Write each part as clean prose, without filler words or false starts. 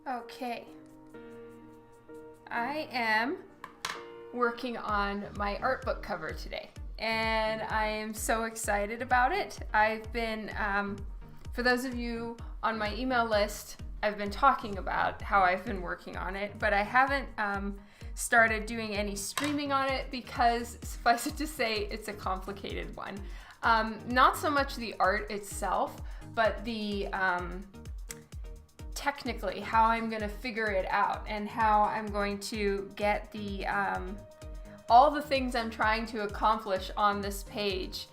Okay, I am working on my art book cover today, and I am so excited about it. I've been, for those of you on my email list, I've been talking about how I've been working on it, but I haven't started doing any streaming on it because, suffice it to say, it's a complicated one. Not so much the art itself, but the technically how I'm going to figure it out and how I'm going to get the all the things I'm trying to accomplish on this page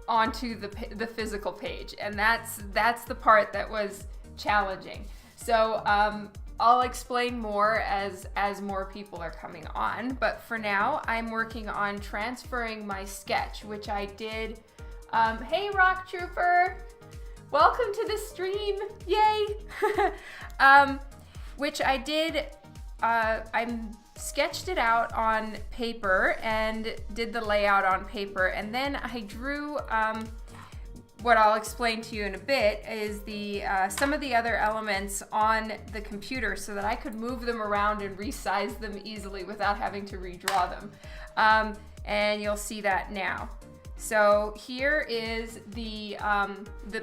onto the physical page, and that's the part that was challenging. So I'll explain more as more people are coming on, but for now I'm working on transferring my sketch, which I did. Hey Rock Trooper, welcome to the stream, yay! Which I did, I sketched it out on paper and did the layout on paper, and then I drew, what I'll explain to you in a bit is the some of the other elements on the computer so that I could move them around and resize them easily without having to redraw them. And you'll see that now. So here is the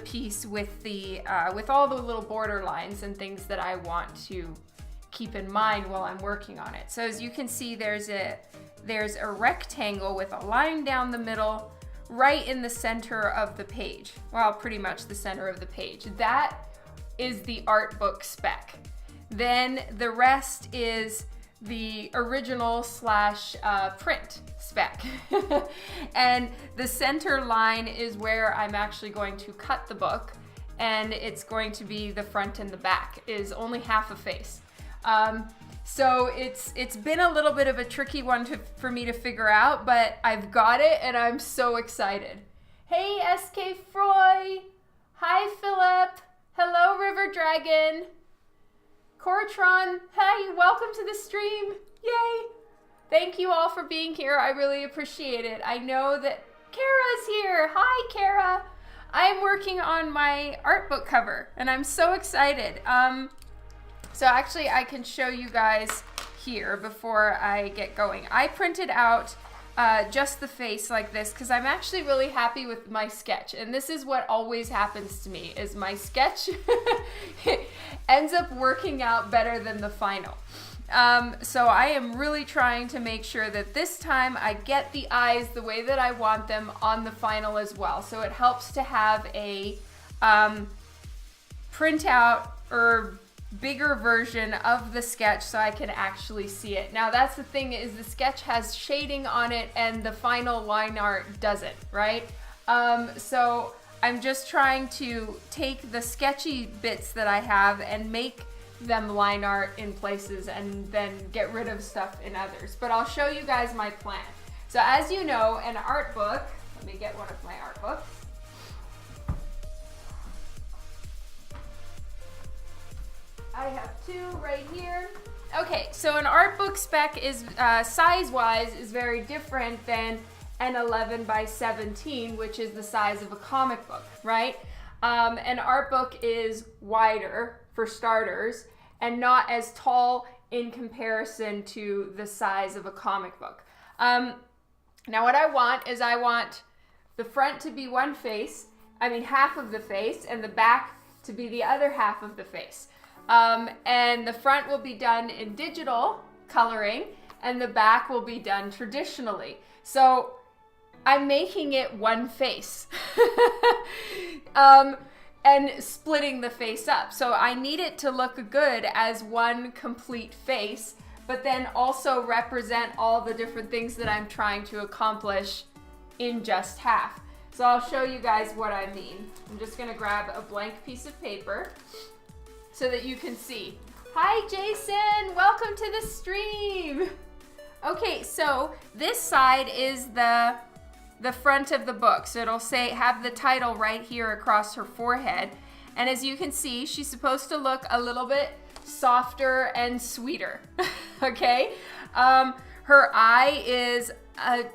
piece with the with all the little border lines and things that I want to keep in mind while I'm working on it. So as you can see, there's a rectangle with a line down the middle, right in the center of the page. Well, pretty much the center of the page. That is the art book spec. Then the rest is the original / print spec. And the center line is where I'm actually going to cut the book, and it's going to be the front and the back, is only half a face. So it's been a little bit of a tricky one for me to figure out, but I've got it and I'm so excited. Hey SK Froy! Hi Philip! Hello River Dragon! Cortron, hey, welcome to the stream. Yay. Thank you all for being here. I really appreciate it. I know that Kara's here. Hi, Kara. I'm working on my art book cover and I'm so excited. So actually I can show you guys here before I get going. I printed out just the face like this because I'm actually really happy with my sketch, and this is what always happens to me, is my sketch ends up working out better than the final. So I am really trying to make sure that this time I get the eyes the way that I want them on the final as well. So it helps to have a printout or bigger version of the sketch so I can actually see it. Now that's the thing, is the sketch has shading on it and the final line art doesn't, right? So I'm just trying to take the sketchy bits that I have and make them line art in places and then get rid of stuff in others. But I'll show you guys my plan. So as you know, an art book, let me get one of my art books. I have two right here. Okay, so an art book spec is size-wise is very different than an 11 by 17, which is the size of a comic book, right? An art book is wider for starters and not as tall in comparison to the size of a comic book. Now what I want is I want the front to be one face, half of the face, and the back to be the other half of the face. And the front will be done in digital coloring and the back will be done traditionally. So I'm making it one face and splitting the face up. So I need it to look good as one complete face, but then also represent all the different things that I'm trying to accomplish in just half. So I'll show you guys what I mean. I'm just gonna grab a blank piece of paper so that you can see. Hi Jason, welcome to the stream. Okay, so this side is the front of the book. So it'll have the title right here across her forehead. And as you can see, she's supposed to look a little bit softer and sweeter, okay? Her eye is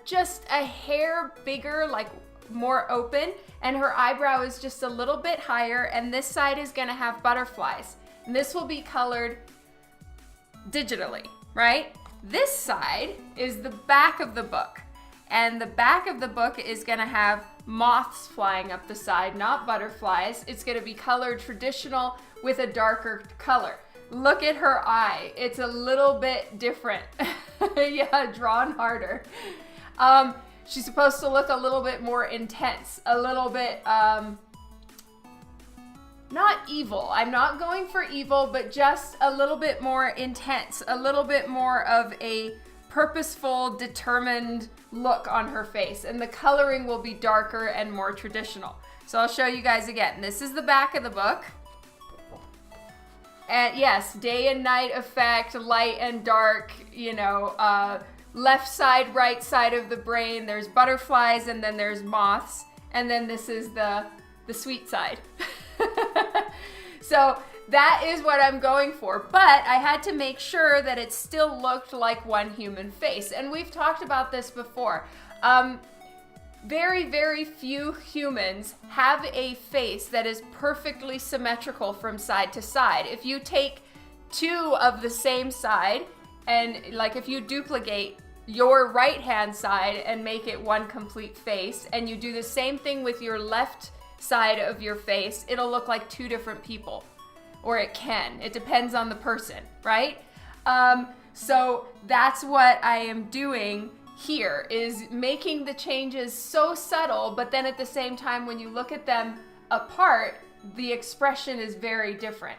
just a hair bigger, like more open, and her eyebrow is just a little bit higher, and this side is gonna have butterflies. And this will be colored digitally, right? This side is the back of the book. And the back of the book is gonna have moths flying up the side, not butterflies. It's gonna be colored traditional with a darker color. Look at her eye. It's a little bit different. Yeah, drawn harder. She's supposed to look a little bit more intense, a little bit, not evil. I'm not going for evil, but just a little bit more intense, a little bit more of a purposeful, determined look on her face. And the coloring will be darker and more traditional. So I'll show you guys again. This is the back of the book. And yes, day and night effect, light and dark, you know, left side, right side of the brain. There's butterflies and then there's moths. And then this is the sweet side. So that is what I'm going for. But I had to make sure that it still looked like one human face. And we've talked about this before. Very, very few humans have a face that is perfectly symmetrical from side to side. If you take two of the same side, and like if you duplicate your right hand side and make it one complete face, and you do the same thing with your left side of your face, it'll look like two different people. Or it can. It depends on the person, right? So that's what I am doing here, is making the changes so subtle, but then at the same time, when you look at them apart, the expression is very different.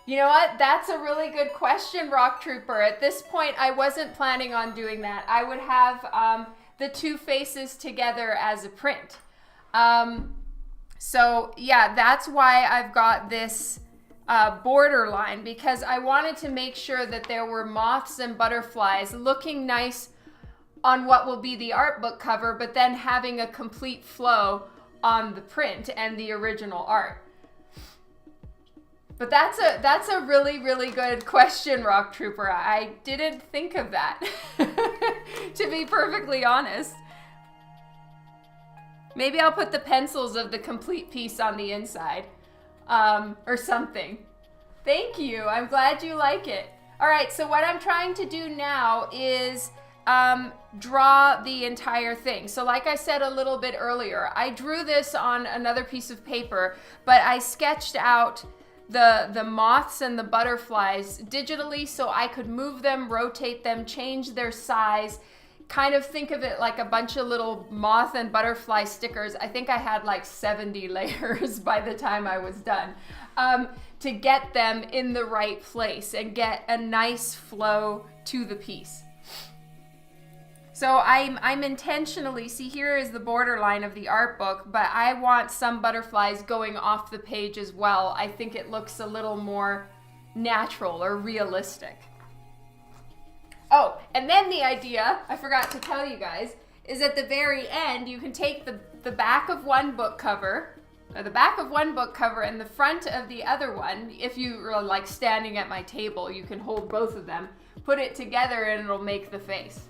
You know what? That's a really good question, Rock Trooper. At this point, I wasn't planning on doing that. I would have the two faces together as a print. So yeah, that's why I've got this border line, because I wanted to make sure that there were moths and butterflies looking nice on what will be the art book cover, but then having a complete flow on the print and the original art. But that's a really, really good question, Rock Trooper. I didn't think of that, to be perfectly honest. Maybe I'll put the pencils of the complete piece on the inside, or something. Thank you. I'm glad you like it. All right, so what I'm trying to do now is draw the entire thing. So like I said a little bit earlier, I drew this on another piece of paper, but I sketched out the moths and the butterflies digitally so I could move them, rotate them, change their size, kind of think of it like a bunch of little moth and butterfly stickers. I think I had like 70 layers by the time I was done, to get them in the right place and get a nice flow to the piece. So I'm intentionally, see, here is the borderline of the art book, but I want some butterflies going off the page as well. I think it looks a little more natural or realistic. Oh, and then the idea, I forgot to tell you guys, is at the very end, you can take the back of one book cover, or the back of one book cover and the front of the other one. If you are like standing at my table, you can hold both of them, put it together, and it'll make the face.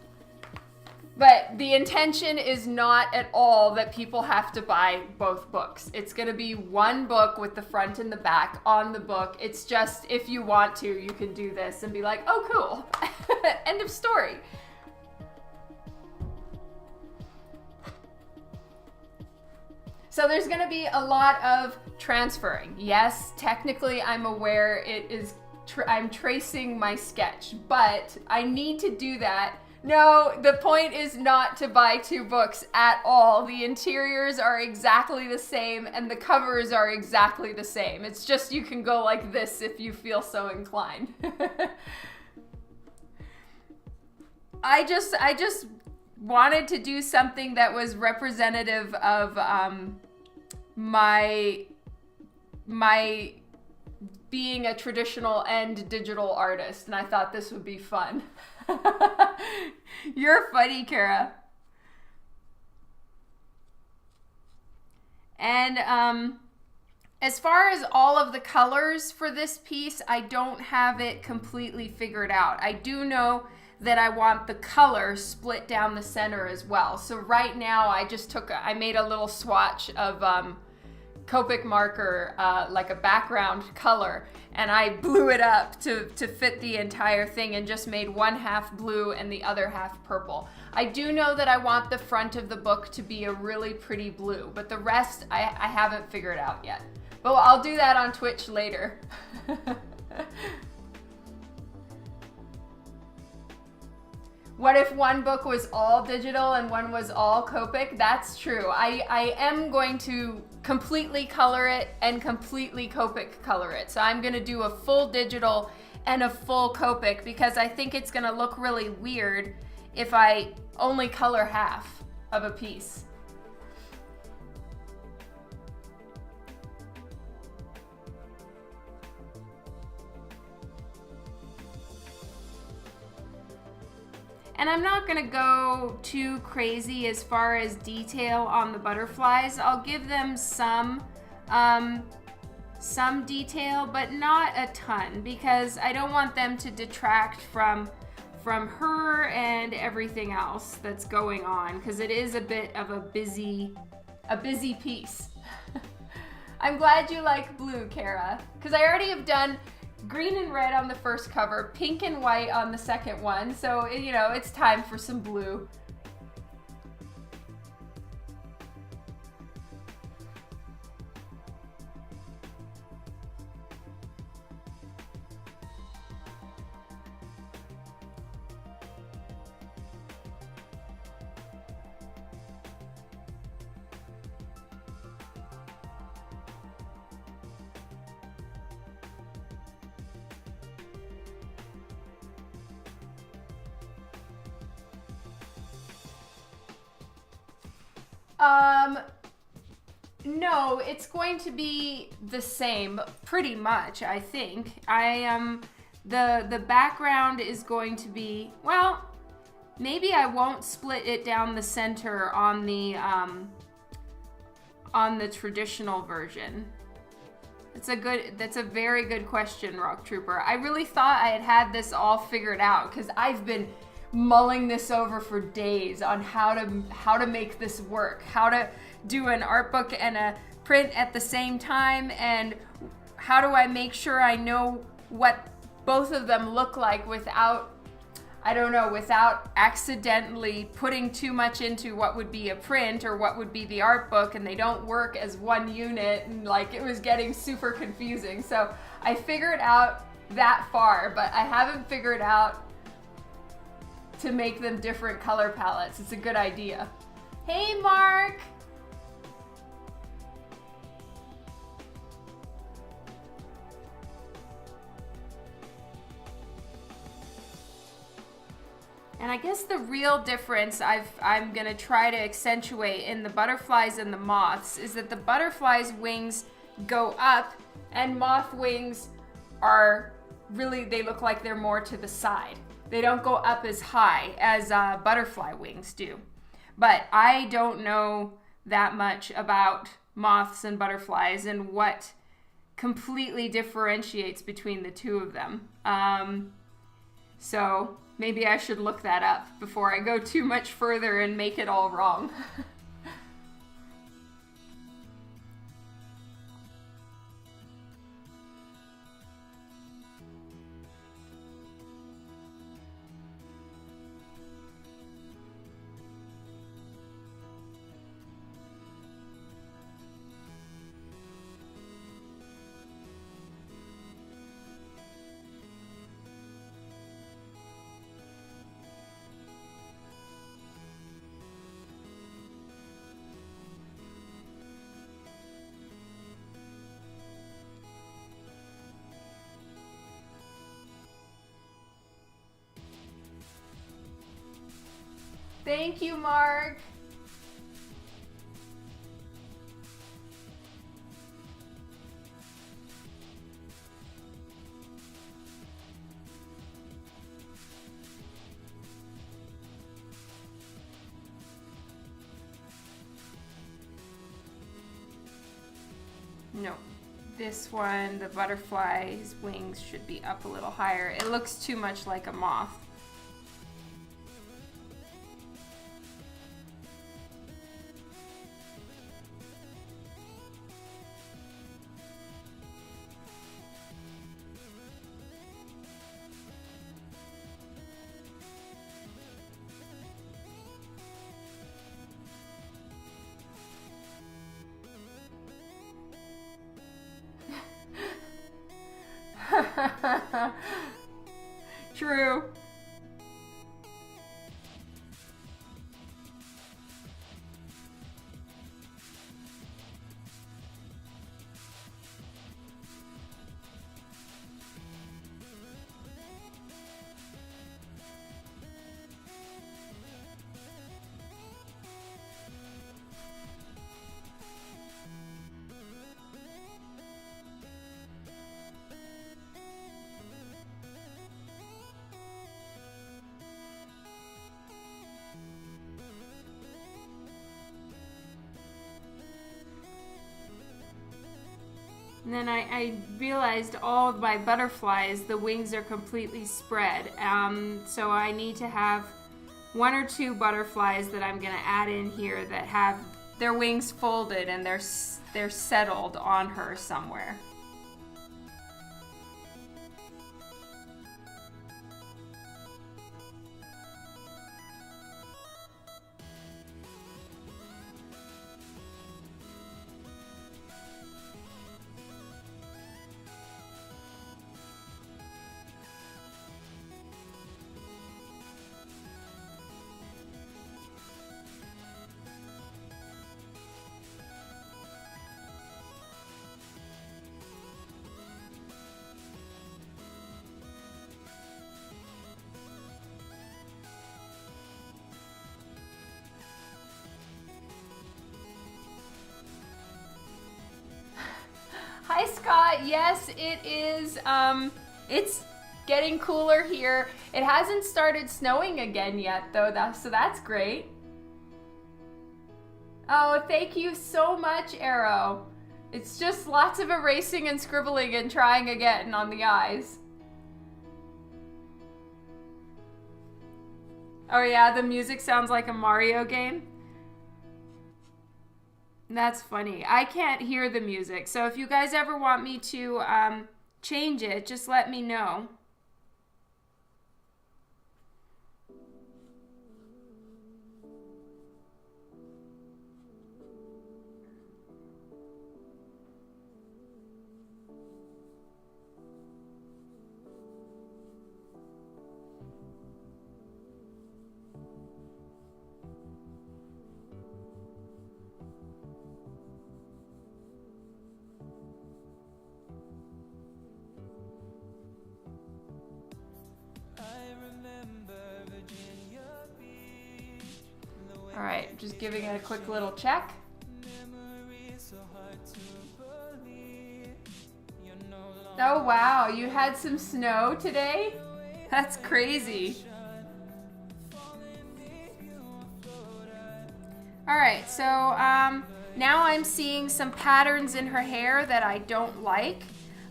But the intention is not at all that people have to buy both books. It's going to be one book with the front and the back on the book. It's just, if you want to, you can do this and be like, oh, cool. End of story. So there's going to be a lot of transferring. Yes, technically I'm aware it is, I'm tracing my sketch, but I need to do that. No, the point is not to buy two books at all. The interiors are exactly the same and the covers are exactly the same. It's just you can go like this if you feel so inclined. I just wanted to do something that was representative of my being a traditional and digital artist, and I thought this would be fun. You're funny, Kara. And as far as all of the colors for this piece, I don't have it completely figured out. I do know that I want the color split down the center as well. So right now I made a little swatch of Copic marker, like a background color, and I blew it up to fit the entire thing and just made one half blue and the other half purple. I do know that I want the front of the book to be a really pretty blue, but the rest I haven't figured out yet. But I'll do that on Twitch later. What if one book was all digital and one was all Copic? That's true. I am going to completely color it and completely Copic color it. So I'm gonna do a full digital and a full Copic because I think it's gonna look really weird if I only color half of a piece. And I'm not gonna go too crazy as far as detail on the butterflies. I'll give them some detail, but not a ton, because I don't want them to detract from her and everything else that's going on, because it is a bit of a busy piece. I'm glad you like blue, Kara, because I already have done green and red on the first cover, pink and white on the second one, so you know, it's time for some blue. No, it's going to be the same, pretty much, I think. The background is going to be, well, maybe I won't split it down the center on the traditional version. That's a very good question, Rock Trooper. I really thought I had this all figured out, because I've been mulling this over for days on how to make this work, how to do an art book and a print at the same time, and how do I make sure I know what both of them look like without accidentally putting too much into what would be a print or what would be the art book, and they don't work as one unit, and like it was getting super confusing. So I figured out that far, but I haven't figured out to make them different color palettes. It's a good idea. Hey, Mark! And I guess the real difference I'm gonna try to accentuate in the butterflies and the moths is that the butterflies' wings go up and moth wings are really, they look like they're more to the side. They don't go up as high as butterfly wings do. But I don't know that much about moths and butterflies and what completely differentiates between the two of them. So maybe I should look that up before I go too much further and make it all wrong. Thank you, Mark. No, this one, the butterfly's wings should be up a little higher. It looks too much like a moth. True. And then I realized all of my butterflies, the wings are completely spread. So I need to have 1 or 2 butterflies that I'm gonna add in here that have their wings folded and they're settled on her somewhere. Hi Scott, yes it is, it's getting cooler here. It hasn't started snowing again yet though, so that's great. Oh, thank you so much, Arrow. It's just lots of erasing and scribbling and trying again on the eyes. Oh yeah, the music sounds like a Mario game. That's funny. I can't hear the music, so if you guys ever want me to change it, just let me know. All right, just giving it a quick little check. Oh wow, you had some snow today? That's crazy. All right, so now I'm seeing some patterns in her hair that I don't like.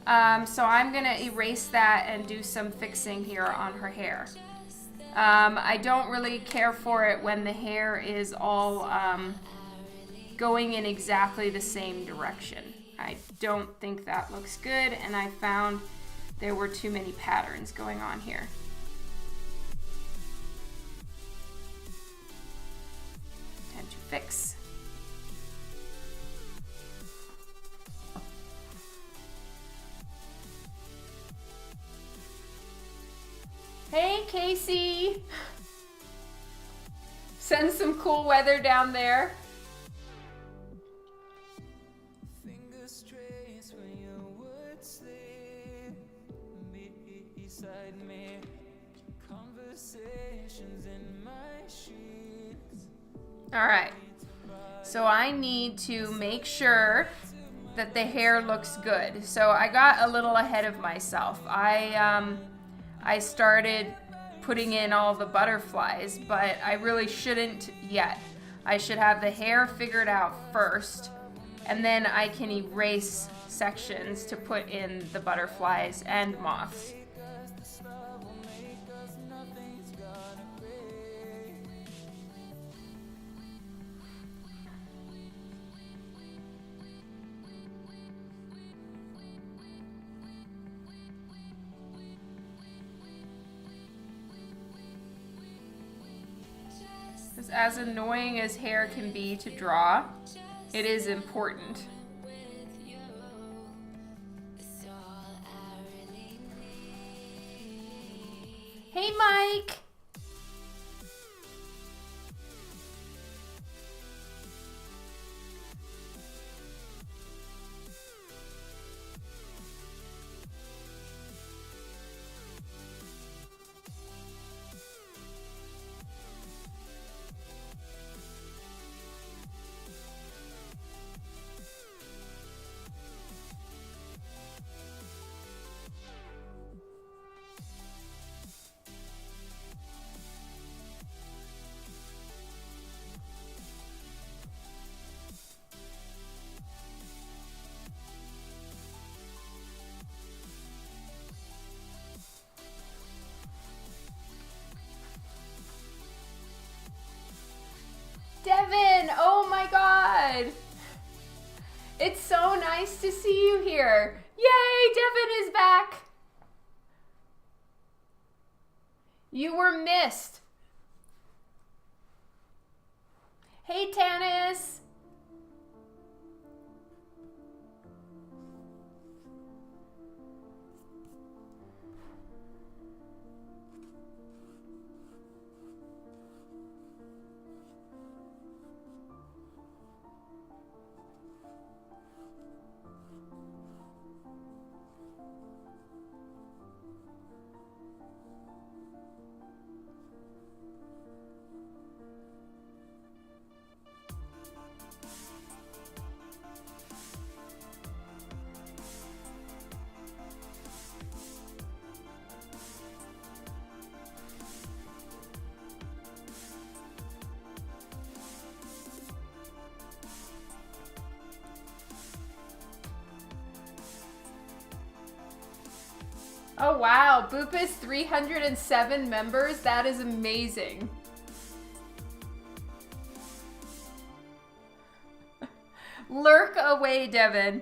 So I'm gonna erase that and do some fixing here on her hair. I don't really care for it when the hair is all going in exactly the same direction. I don't think that looks good, and I found there were too many patterns going on here. Time to fix. Hey, Casey! Send some cool weather down there. All right, so I need to make sure that the hair looks good. So I got a little ahead of myself. I started putting in all the butterflies, but I really shouldn't yet. I should have the hair figured out first, and then I can erase sections to put in the butterflies and moths. As annoying as hair can be to draw, it is important. God. It's so nice to see you here. Yay, Devin is back. You were missed. Hey, Tanis. Oh wow, Boop is 307 members. That is amazing. Lurk away, Devin.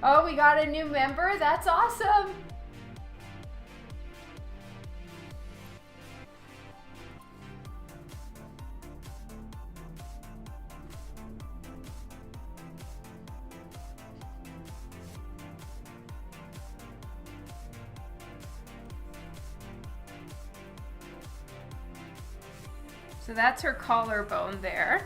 Oh, we got a new member? That's awesome! So that's her collarbone there.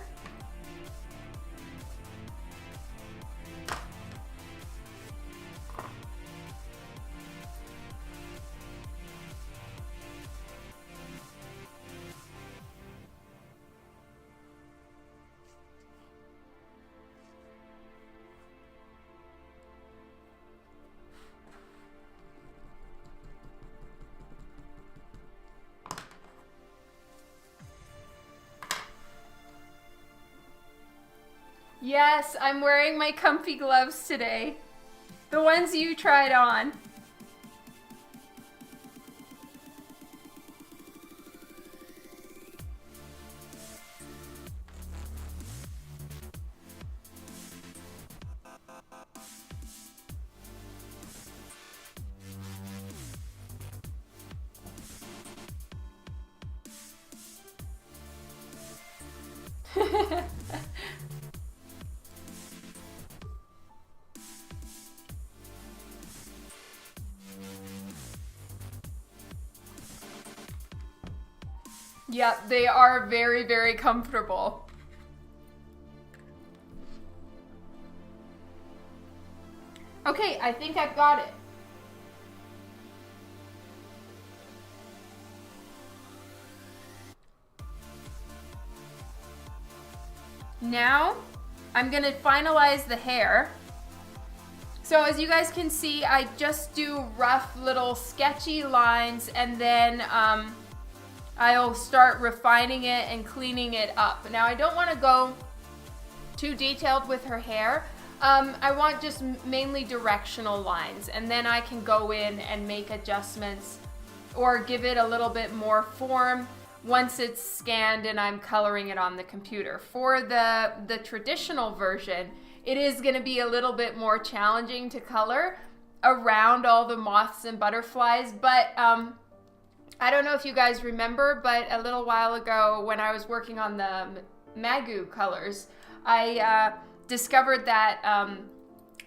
Yes, I'm wearing my comfy gloves today. The ones you tried on. Yep, they are very, very comfortable. Okay, I think I've got it. Now, I'm gonna finalize the hair. So as you guys can see, I just do rough little sketchy lines, and then I'll start refining it and cleaning it up. Now, I don't want to go too detailed with her hair. I want just mainly directional lines, and then I can go in and make adjustments or give it a little bit more form once it's scanned and I'm coloring it on the computer. For the traditional version, it is going to be a little bit more challenging to color around all the moths and butterflies, but I don't know if you guys remember, but a little while ago when I was working on the Magu colors, I discovered that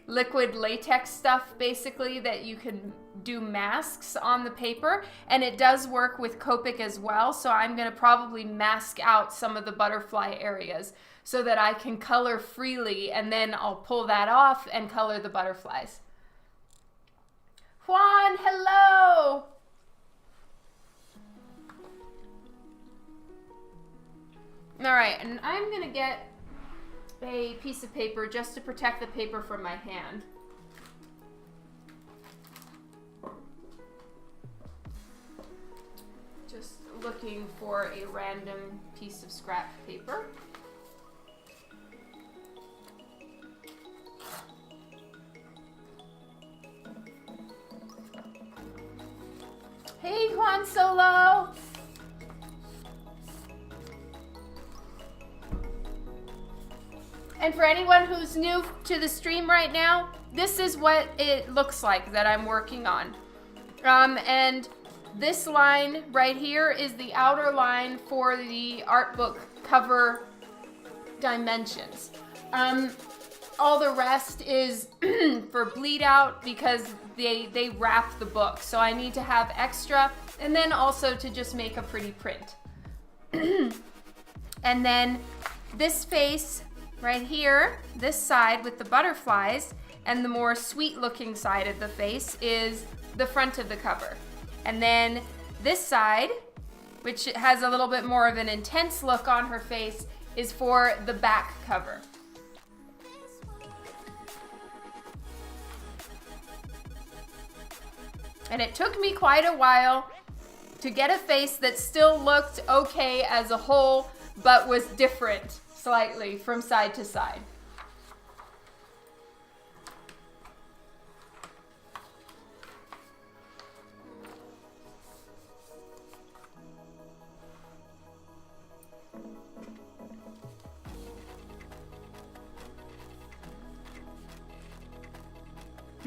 liquid latex stuff basically that you can do masks on the paper, and it does work with Copic as well, so I'm going to probably mask out some of the butterfly areas so that I can color freely, and then I'll pull that off and color the butterflies. Juan, hello! All right, and I'm going to get a piece of paper just to protect the paper from my hand. Just looking for a random piece of scrap paper. Hey, Juan Solo! And for anyone who's new to the stream right now, this is what it looks like that I'm working on. And this line right here is the outer line for the art book cover dimensions. All the rest is for bleed out because they wrap the book. So I need to have extra, and then also to just make a pretty print. And then this face right here, this side with the butterflies, and the more sweet looking side of the face is the front of the cover. And then this side, which has a little bit more of an intense look on her face, is for the back cover. And it took me quite a while to get a face that still looked okay as a whole, but was different slightly from side to side.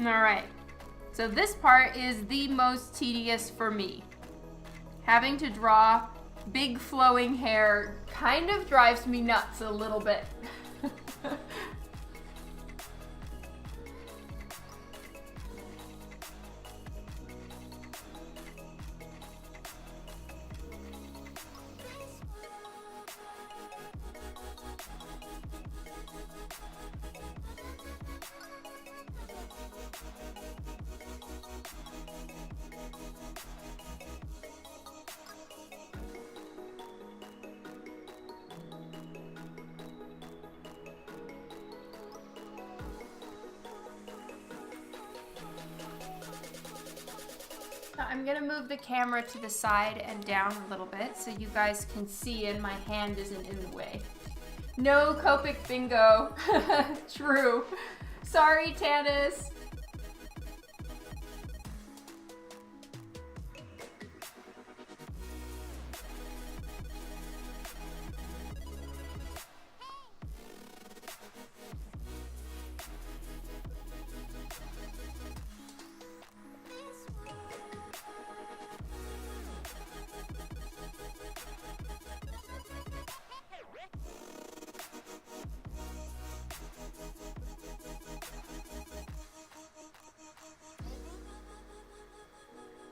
All right, so this part is the most tedious for me. Having to draw big flowing hair kind of drives me nuts a little bit. I'm gonna move the camera to the side and down a little bit so you guys can see and my hand isn't in the way. No Copic bingo. True. Sorry, Tanis.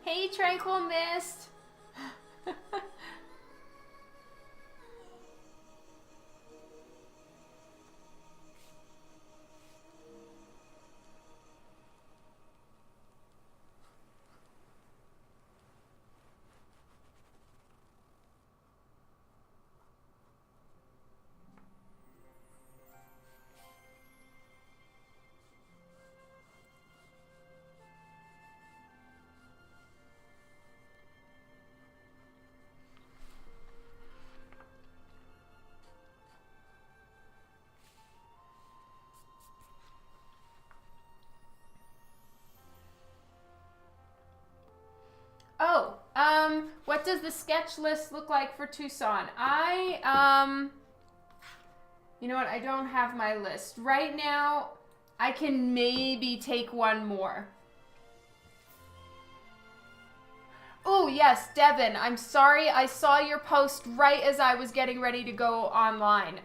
Hey, Tranquil Mist. What does the sketch list look like for Tucson? You know what? I don't have my list. Right now, I can maybe take one more. Oh, yes, Devin. I'm sorry. I saw your post right as I was getting ready to go online.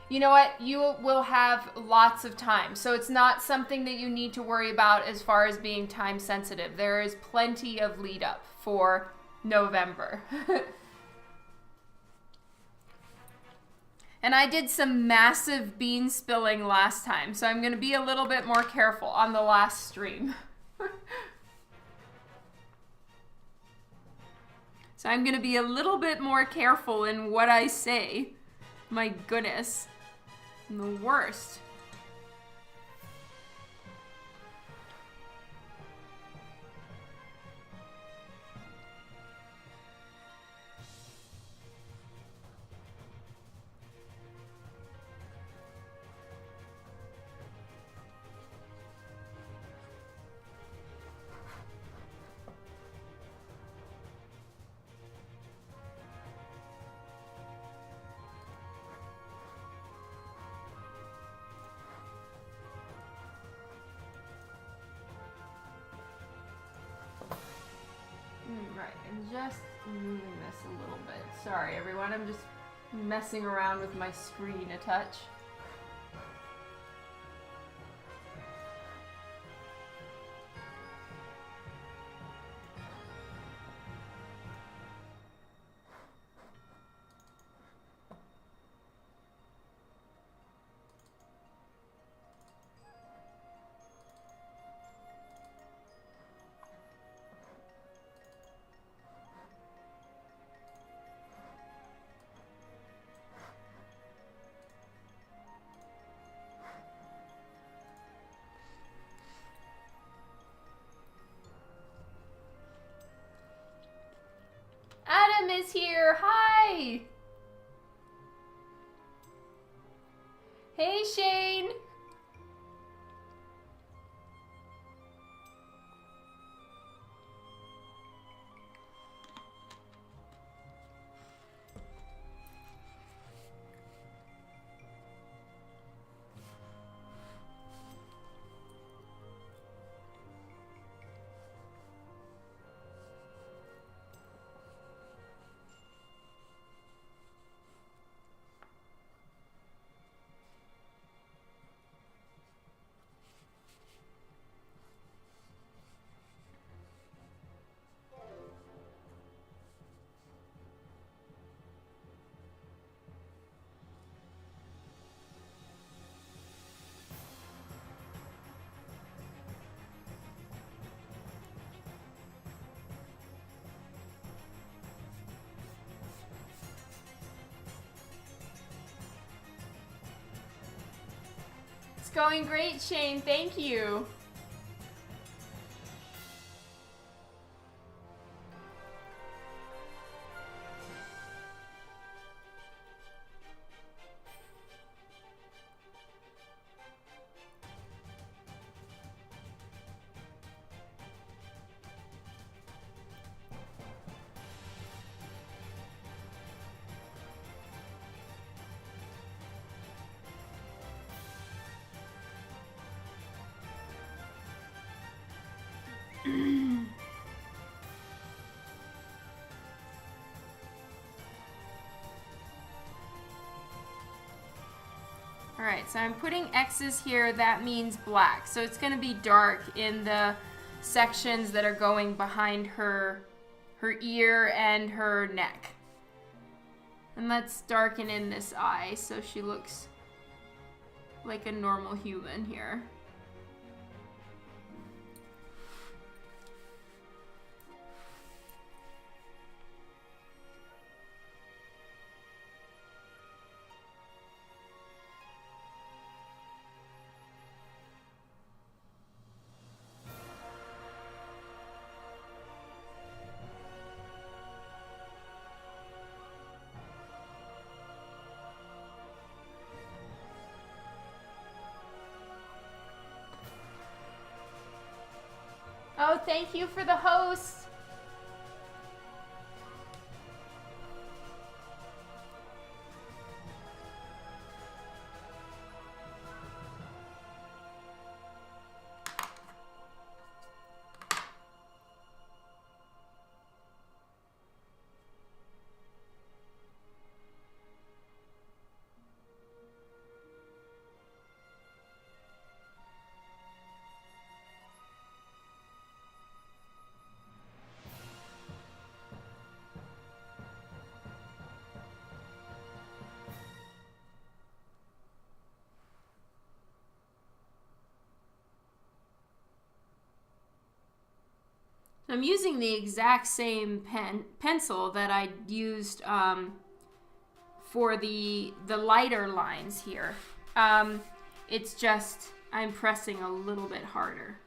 you know what? You will have lots of time. So it's not something that you need to worry about as far as being time sensitive. There is plenty of lead up for November. And I did some massive bean spilling last time, so I'm going to be a little bit more careful on the last stream. So I'm going to be a little bit more careful in what I say. My goodness. I'm the worst. Right, and just moving this a little bit. Sorry everyone, I'm just messing around with my screen a touch. Adam is here. Hi. Hey, Shane. It's going great, Shane. Thank you. Alright, so I'm putting X's here. That means black. So it's going to be dark in the sections that are going behind her ear and her neck. And let's darken in this eye so she looks like a normal human here. Oh, thank you for the host. I'm using the exact same pencil that I used for the lighter lines here. It's just I'm pressing a little bit harder.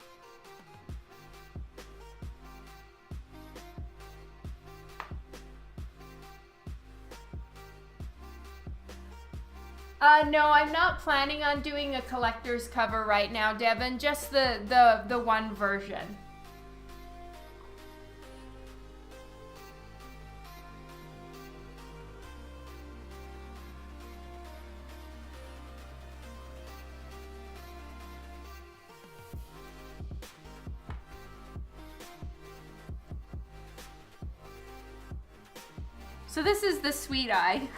No, I'm not planning on doing a collector's cover right now, Devin. Just the one version. So this is the sweet eye.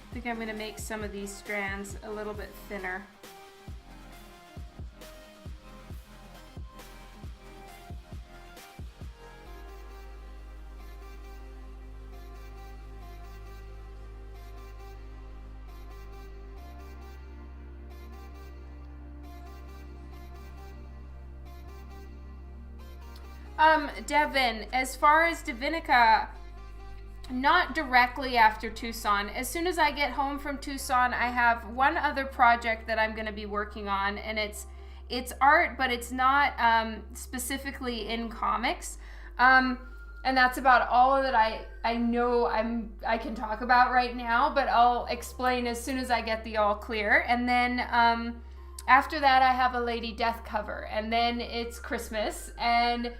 I think I'm going to make some of these strands a little bit thinner. Devin, as far as Divinica, not directly after Tucson. As soon as I get home from Tucson, I have one other project that I'm going to be working on, and it's art, but it's not specifically in comics. And that's about all that I know I can talk about right now, but I'll explain as soon as I get the all clear. And then after that, I have a Lady Death cover, and then it's Christmas, and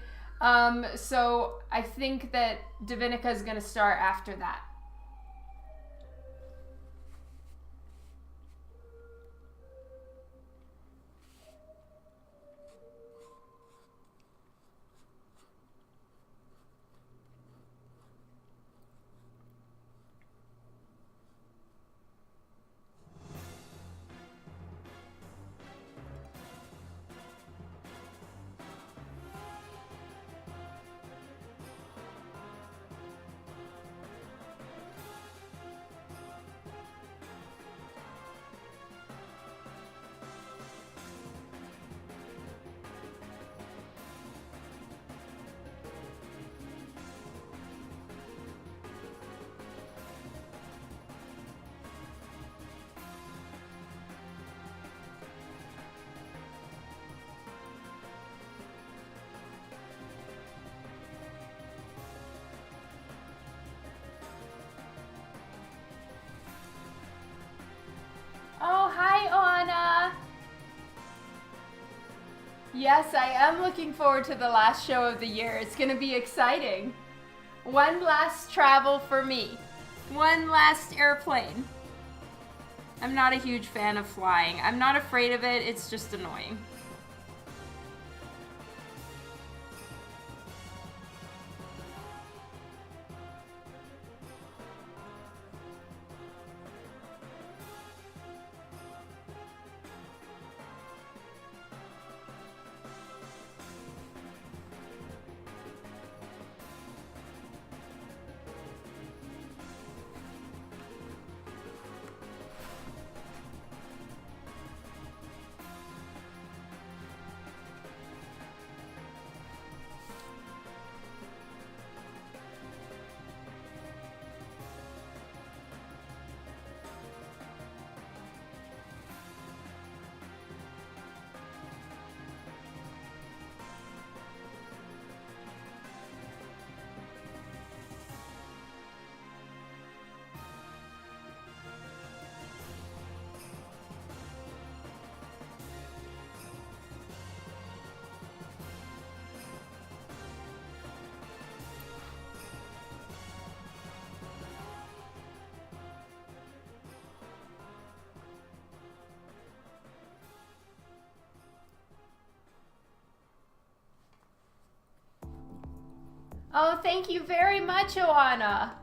so I think that Divinica is going to start after that. Yes, I am looking forward to the last show of the year. It's gonna be exciting. One last travel for me. One last airplane. I'm not a huge fan of flying. I'm not afraid of it, it's just annoying. Oh, thank you very much, Joanna.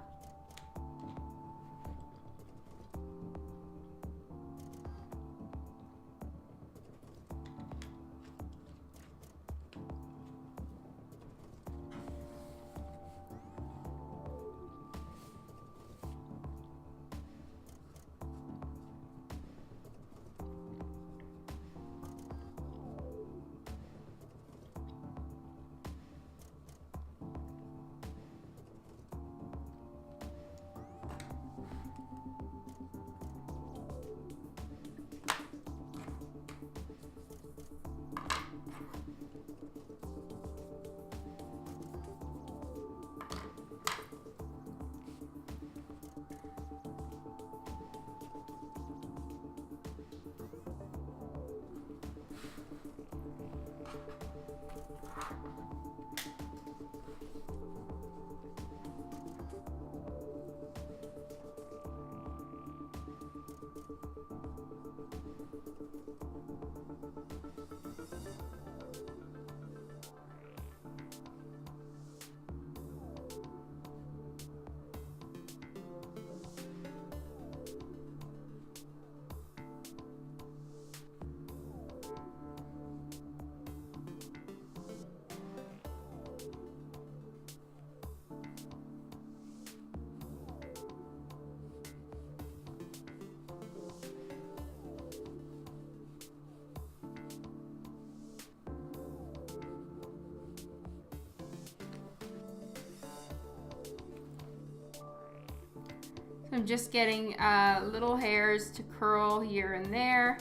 I'm just getting little hairs to curl here and there,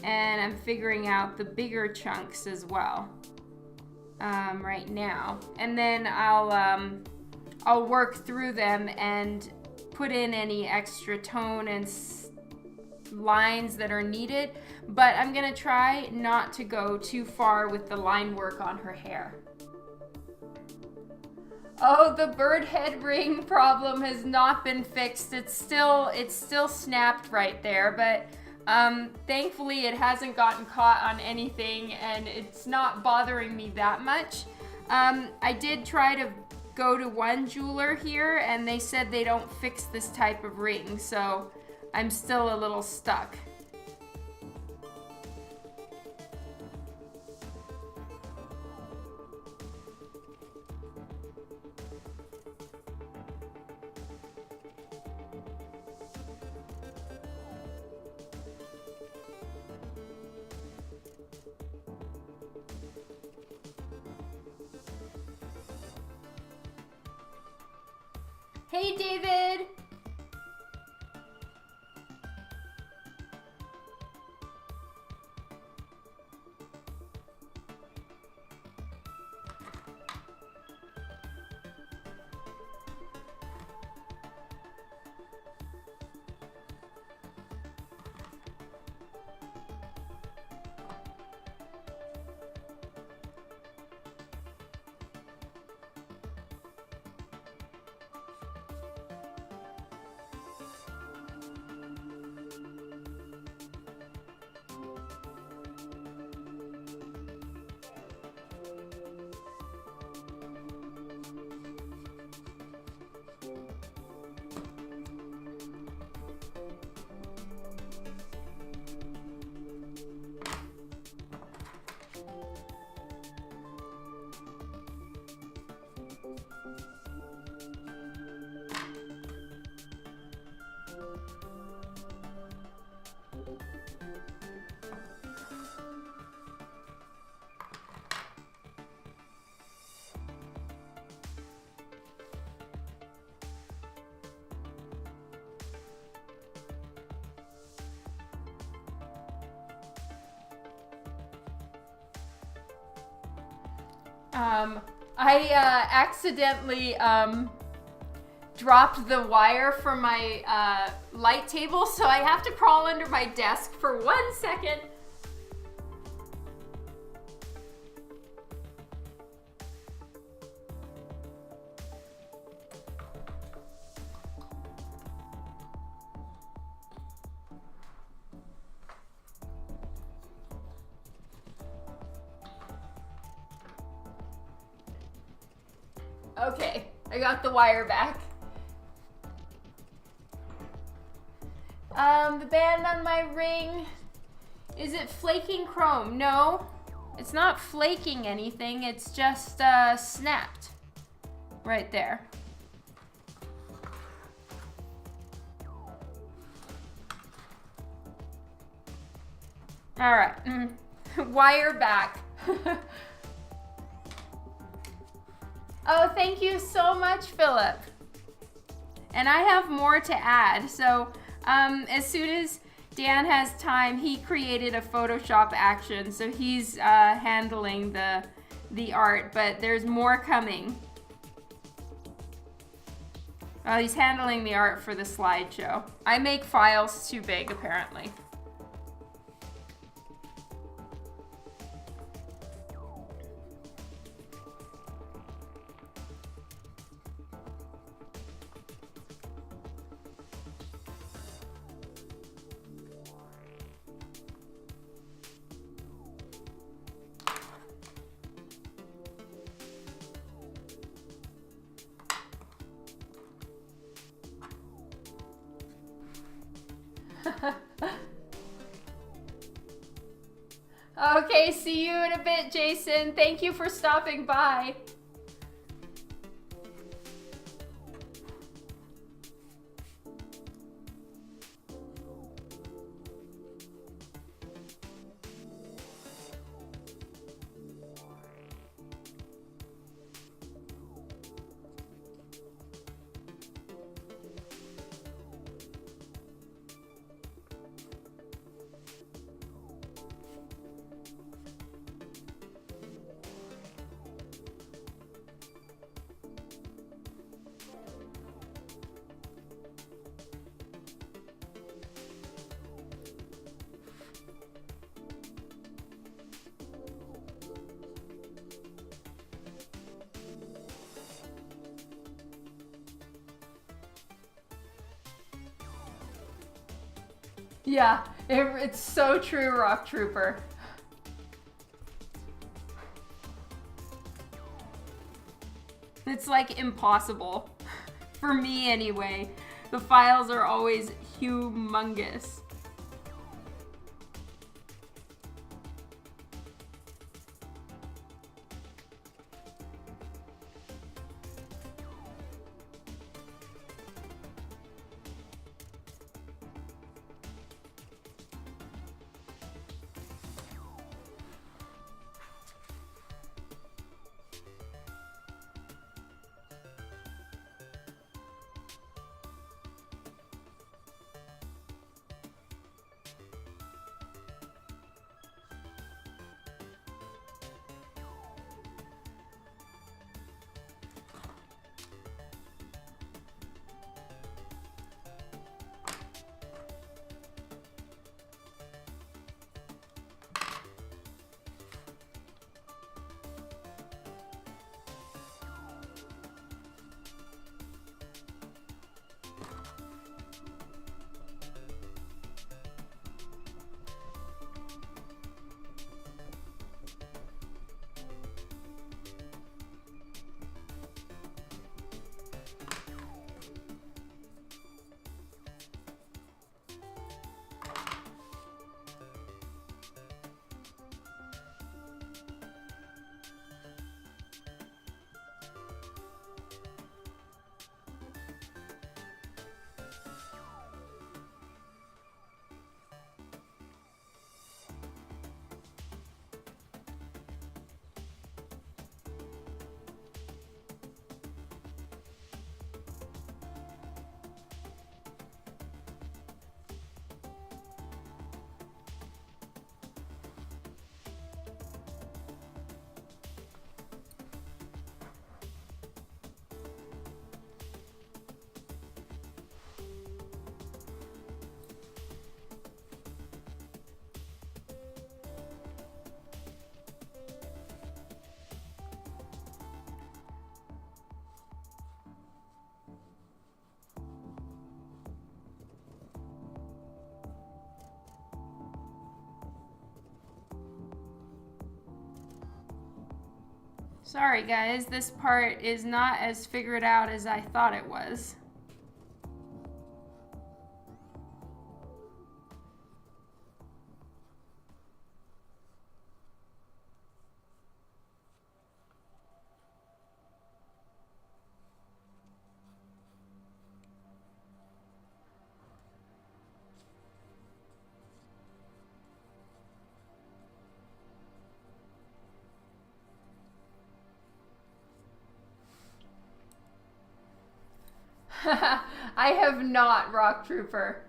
and I'm figuring out the bigger chunks as well right now, and then I'll work through them and put in any extra tone and lines that are needed, but I'm gonna try not to go too far with the line work on her hair. Oh, the bird head ring problem has not been fixed. It's still snapped right there, but thankfully it hasn't gotten caught on anything and it's not bothering me that much. I did try to go to one jeweler here and they said they don't fix this type of ring, so I'm still a little stuck. Hey, David! I accidentally dropped the wire from my light table, so I have to crawl under my desk for 1 second. Okay, I got the wire back. The band on my ring, is it flaking chrome? No, it's not flaking anything, it's just snapped right there. All right, wire back. Oh, thank you so much, Philip. And I have more to add. So as soon as Dan has time, he created a Photoshop action. So he's handling the art, but there's more coming. Oh, he's handling the art for the slideshow. I make files too big, apparently. Okay, see you in a bit, Jason. Thank you for stopping by. Yeah, it's so true, Rock Trooper. It's like impossible. For me anyway. The files are always humongous. Sorry guys, this part is not as figured out as I thought it was. I have not, Rock Trooper.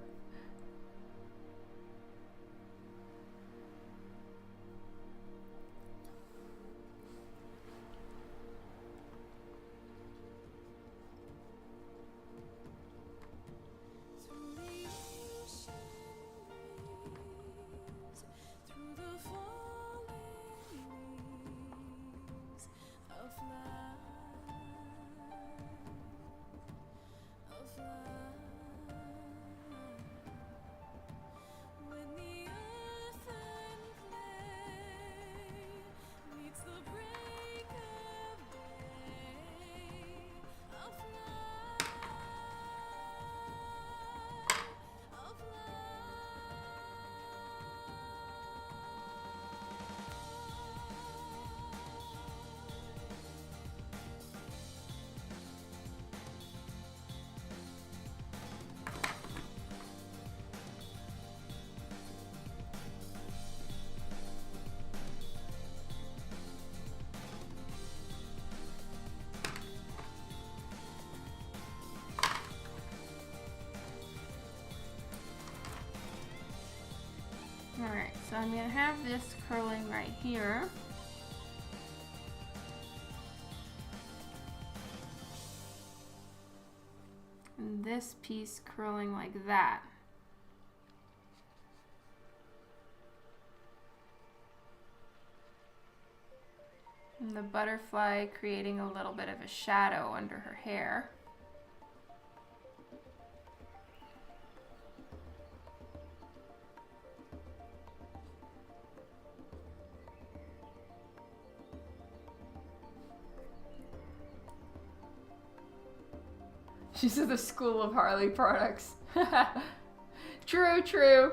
Alright, so I'm going to have this curling right here. And this piece curling like that. And the butterfly creating a little bit of a shadow under her hair. She's at the School of Harley products. True, true.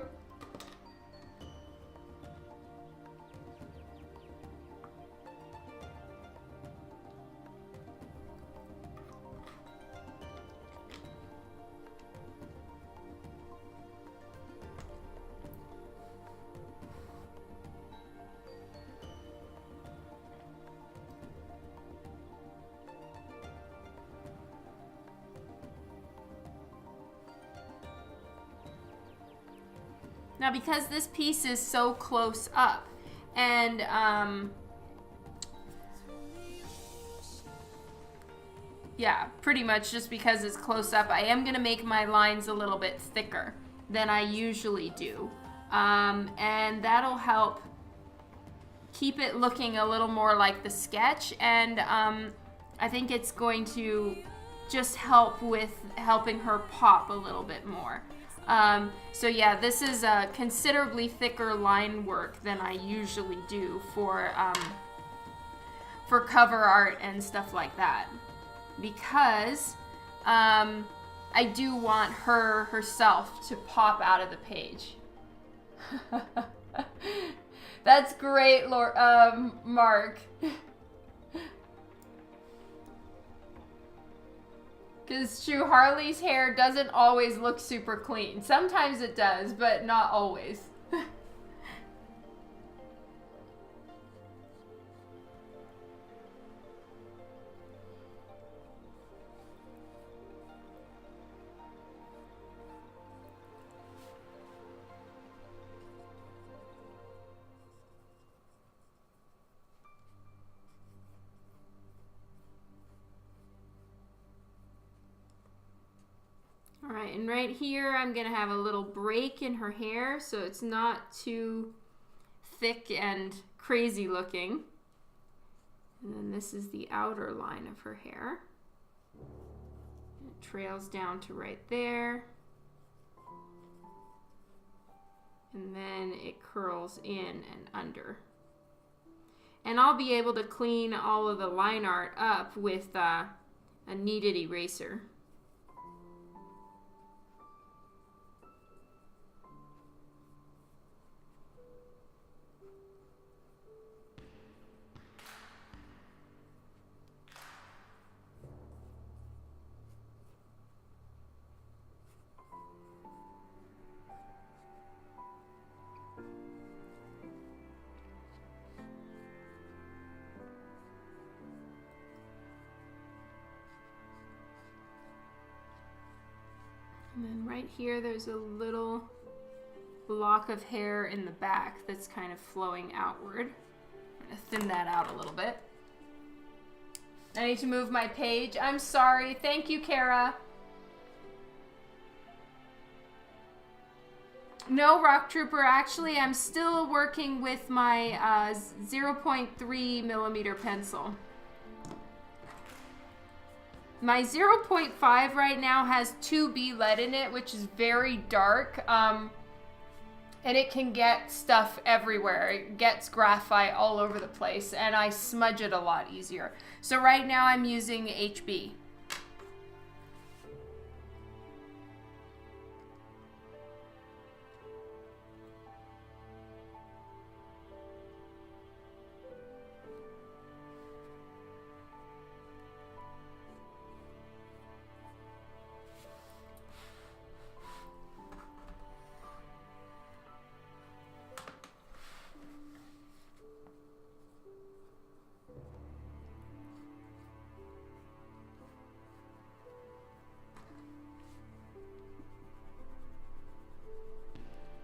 Now, because this piece is so close up, and yeah, pretty much just because it's close up, I am going to make my lines a little bit thicker than I usually do. And that'll help keep it looking a little more like the sketch, and I think it's going to just help with helping her pop a little bit more. So yeah, this is a considerably thicker line work than I usually do for cover art and stuff like that, because I do want her herself to pop out of the page. That's great, Mark. Because true, Harley's hair doesn't always look super clean. Sometimes it does, but not always. Alright, and right here I'm going to have a little break in her hair so it's not too thick and crazy looking. And then this is the outer line of her hair. It trails down to right there. And then it curls in and under. And I'll be able to clean all of the line art up with a kneaded eraser. And then right here, there's a little lock of hair in the back that's kind of flowing outward. I'm gonna thin that out a little bit. I need to move my page. I'm sorry. Thank you, Kara. No, Rock Trooper, actually, I'm still working with my 0.3 millimeter pencil. My 0.5 right now has 2B lead in it, which is very dark, and it can get stuff everywhere. It gets graphite all over the place, and I smudge it a lot easier. So right now I'm using HB.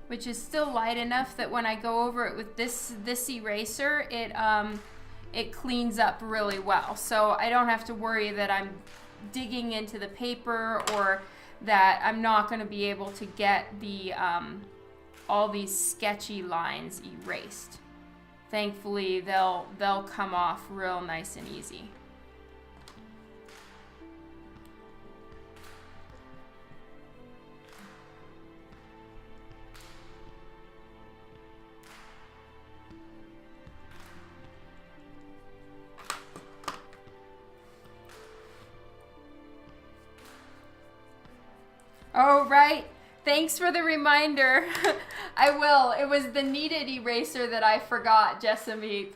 Which is still light enough that when I go over it with this eraser, it cleans up really well. So I don't have to worry that I'm digging into the paper or that I'm not going to be able to get the all these sketchy lines erased. Thankfully, they'll come off real nice and easy. Oh, right. Thanks for the reminder. I will. It was the kneaded eraser that I forgot, Jessamine.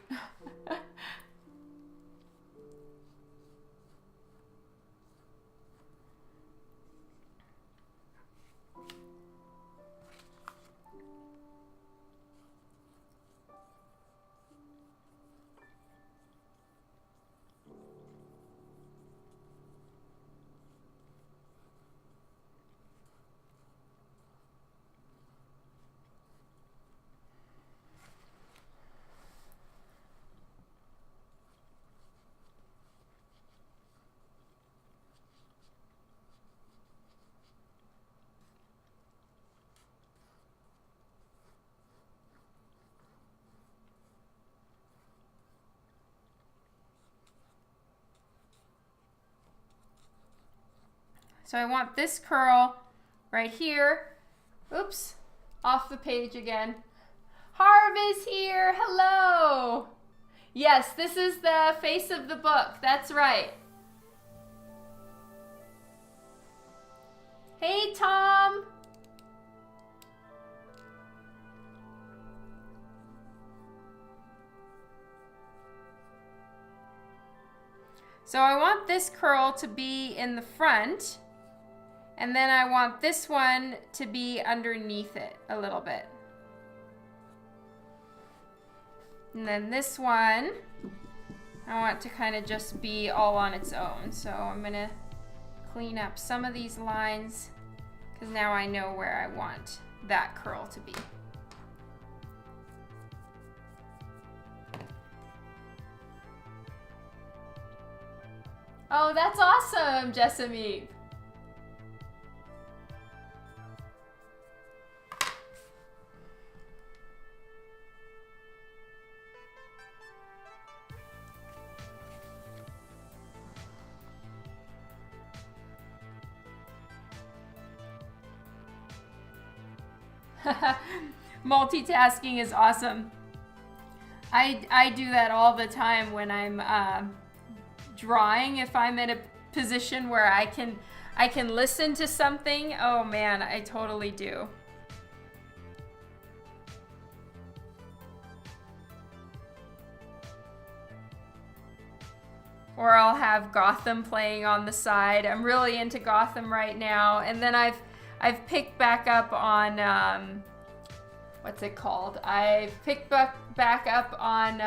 So I want this curl right here. Oops, off the page again. Harv is here, hello. Yes, this is the face of the book, that's right. Hey, Tom. So I want this curl to be in the front. And then I want this one to be underneath it a little bit. And then this one, I want to kind of just be all on its own. So I'm gonna clean up some of these lines because now I know where I want that curl to be. Oh, that's awesome, Jessamine. Multitasking is awesome. I do that all the time when I'm drawing. If I'm in a position where I can listen to something, oh man, I totally do. Or I'll have Gotham playing on the side. I'm really into Gotham right now. And then I've picked back up on what's it called? I've picked back up on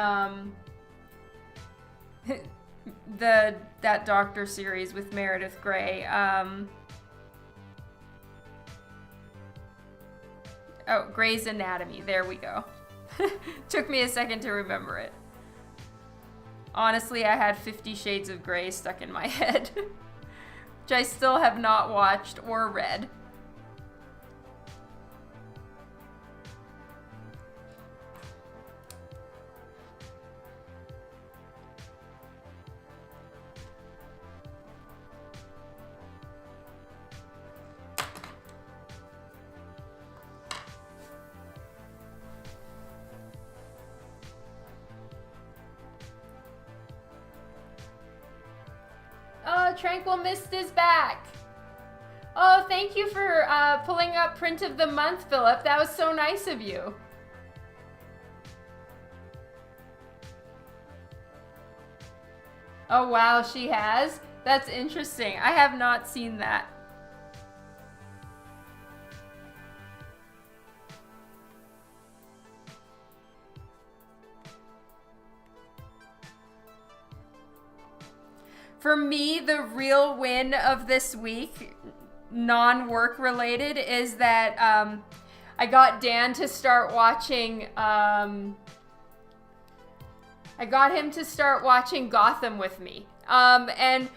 that Doctor series with Meredith Grey. Oh, Grey's Anatomy. There we go. Took me a second to remember it. Honestly, I had 50 Shades of Grey stuck in my head, which I still have not watched or read. Oh, Tranquil Mist is back. Oh, thank you for pulling up Print of the Month, Philip. That was so nice of you. Oh, wow, she has? That's interesting. I have not seen that. For me, the real win of this week, non-work related, is that I got Dan to start watching, I got him to start watching Gotham with me. And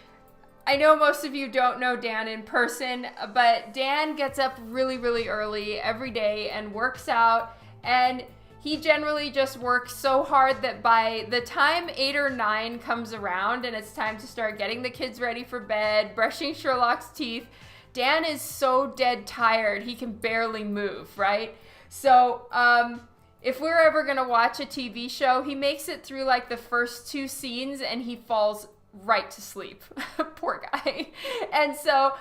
I know most of you don't know Dan in person, but Dan gets up really, really early every day and works out, and he generally just works so hard that by the time 8 or 9 comes around and it's time to start getting the kids ready for bed, brushing Sherlock's teeth, Dan is so dead tired he can barely move, right? So if we're ever gonna watch a TV show, he makes it through like the first 2 scenes and he falls right to sleep. Poor guy. And so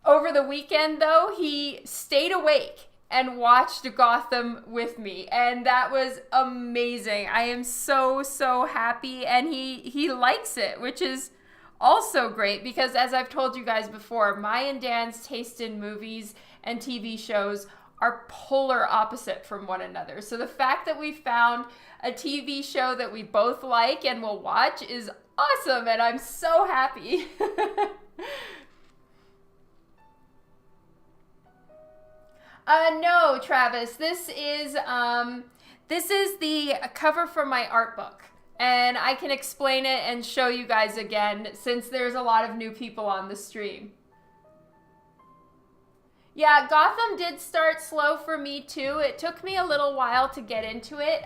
over the weekend though, he stayed awake and watched Gotham with me, and that was amazing. I am so, so happy, and he likes it, which is also great, because as I've told you guys before, my and Dan's taste in movies and TV shows are polar opposite from one another. So the fact that we found a TV show that we both like and will watch is awesome, and I'm so happy. No, Travis, this is the cover from my art book, and I can explain it and show you guys again since there's a lot of new people on the stream. Yeah, Gotham did start slow for me too. It took me a little while to get into it.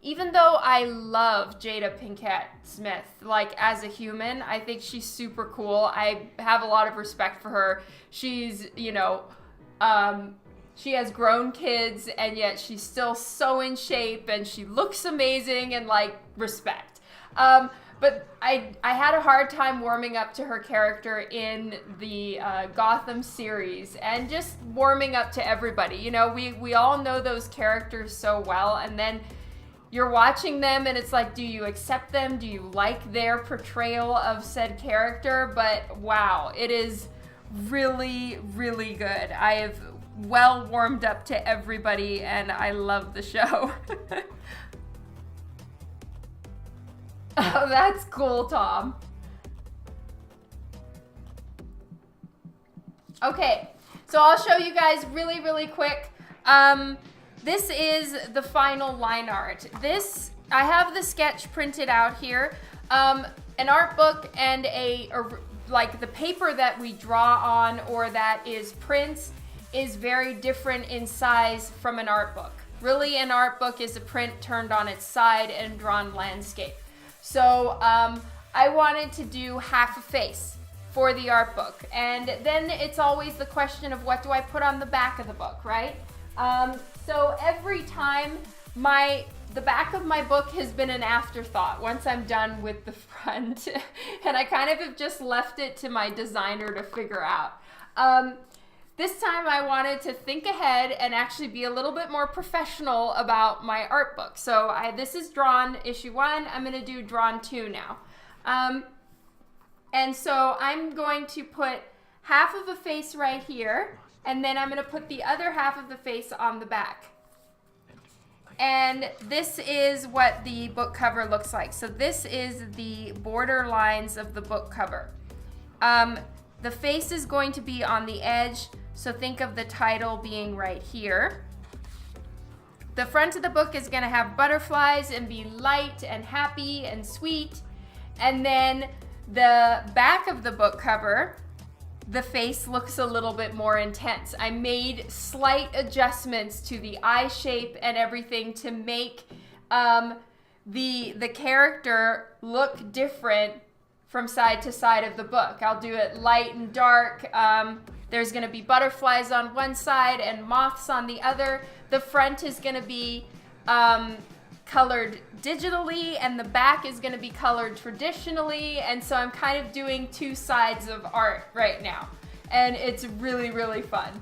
Even though I love Jada Pinkett Smith, like as a human, I think she's super cool. I have a lot of respect for her. She's, you know, she has grown kids, and yet she's still so in shape, and she looks amazing, and like respect. But I had a hard time warming up to her character in the Gotham series, and just warming up to everybody. You know, we all know those characters so well, and then you're watching them, and it's like, do you accept them? Do you like their portrayal of said character? But wow, it is really, really good. I have well warmed up to everybody, and I love the show. Oh, that's cool, Tom. Okay, so I'll show you guys really, really quick. This is the final line art. I have the sketch printed out here. An art book and like the paper that we draw on, or that is prints, is very different in size from an art book. Really, an art book is a print turned on its side and drawn landscape. So I wanted to do half a face for the art book. And then it's always the question of what do I put on the back of the book, right? So every time The back of my book has been an afterthought once I'm done with the front. And I kind of have just left it to my designer to figure out. This time I wanted to think ahead and actually be a little bit more professional about my art book. So this is drawn issue 1. I'm going to do drawn 2 now. And so I'm going to put half of a face right here, and then I'm going to put the other half of the face on the back. And this is what the book cover looks like. So this is the border lines of the book cover. The face is going to be on the edge, so think of the title being right here. The front of the book is going to have butterflies and be light and happy and sweet. And then the back of the book cover, the face looks a little bit more intense. I made slight adjustments to the eye shape and everything to make the character look different from side to side of the book. I'll do it light and dark. There's going to be butterflies on one side and moths on the other. The front is going to be colored digitally, and the back is going to be colored traditionally. And so I'm kind of doing two sides of art right now, and it's really, really fun.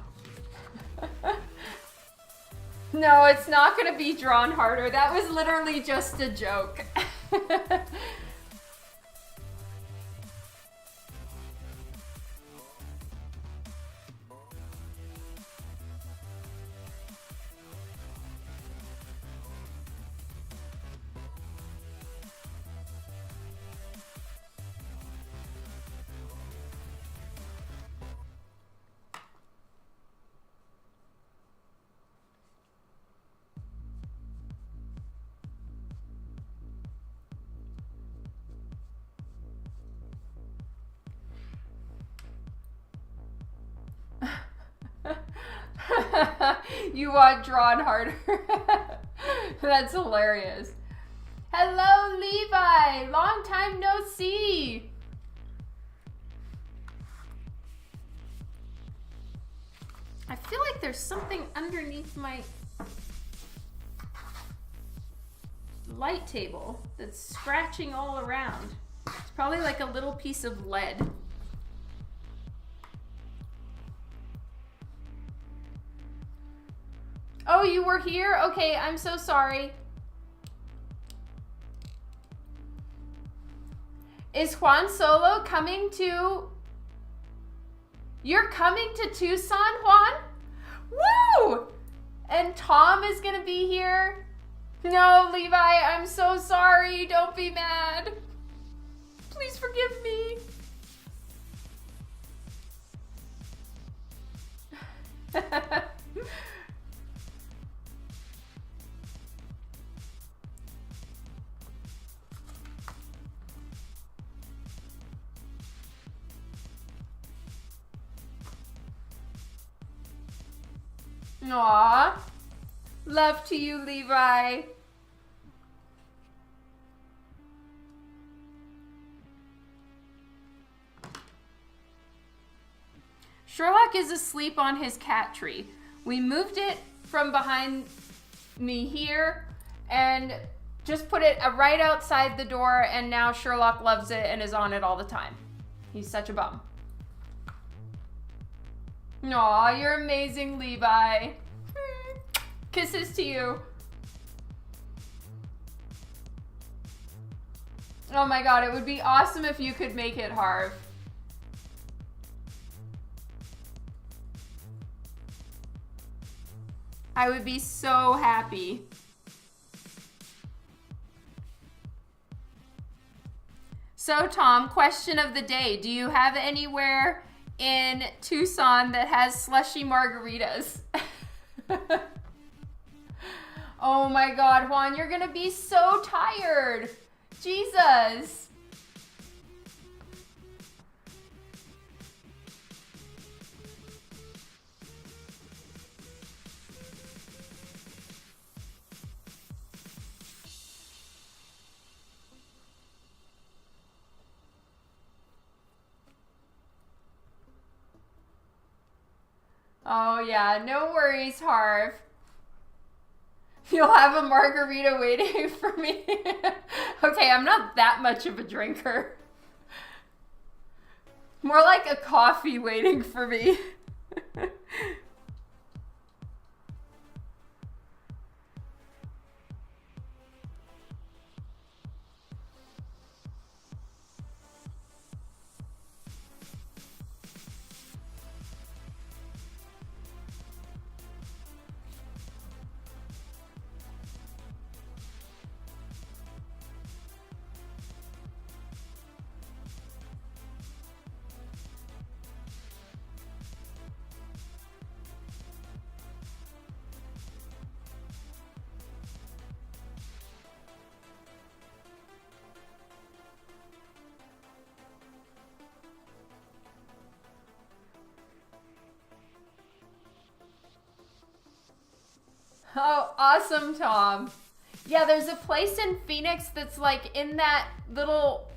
No, it's not going to be drawn harder. That was literally just a joke. You want drawn harder. That's hilarious. Hello, Levi. Long time no see. I feel like there's something underneath my light table that's scratching all around. It's probably like a little piece of lead. Oh, you were here? Okay, I'm so sorry. Is Juan Solo coming to... You're coming to Tucson, Juan? Woo! And Tom is gonna be here? No, Levi, I'm so sorry. Don't be mad. Please forgive me. Aw, love to you, Levi. Sherlock is asleep on his cat tree. We moved it from behind me here and just put it right outside the door, and now Sherlock loves it and is on it all the time. He's such a bum. Aw, you're amazing, Levi. Kisses to you. Oh my god, it would be awesome if you could make it, Harv. I would be so happy. So, Tom, question of the day. Do you have anywhere in Tucson that has slushy margaritas? Oh my god, Juan, you're gonna be so tired. Jesus. Oh yeah, no worries, Harv. You'll have a margarita waiting for me. Okay, I'm not that much of a drinker. More like a coffee waiting for me. Oh, awesome, Tom. Yeah, there's a place in Phoenix that's like in that little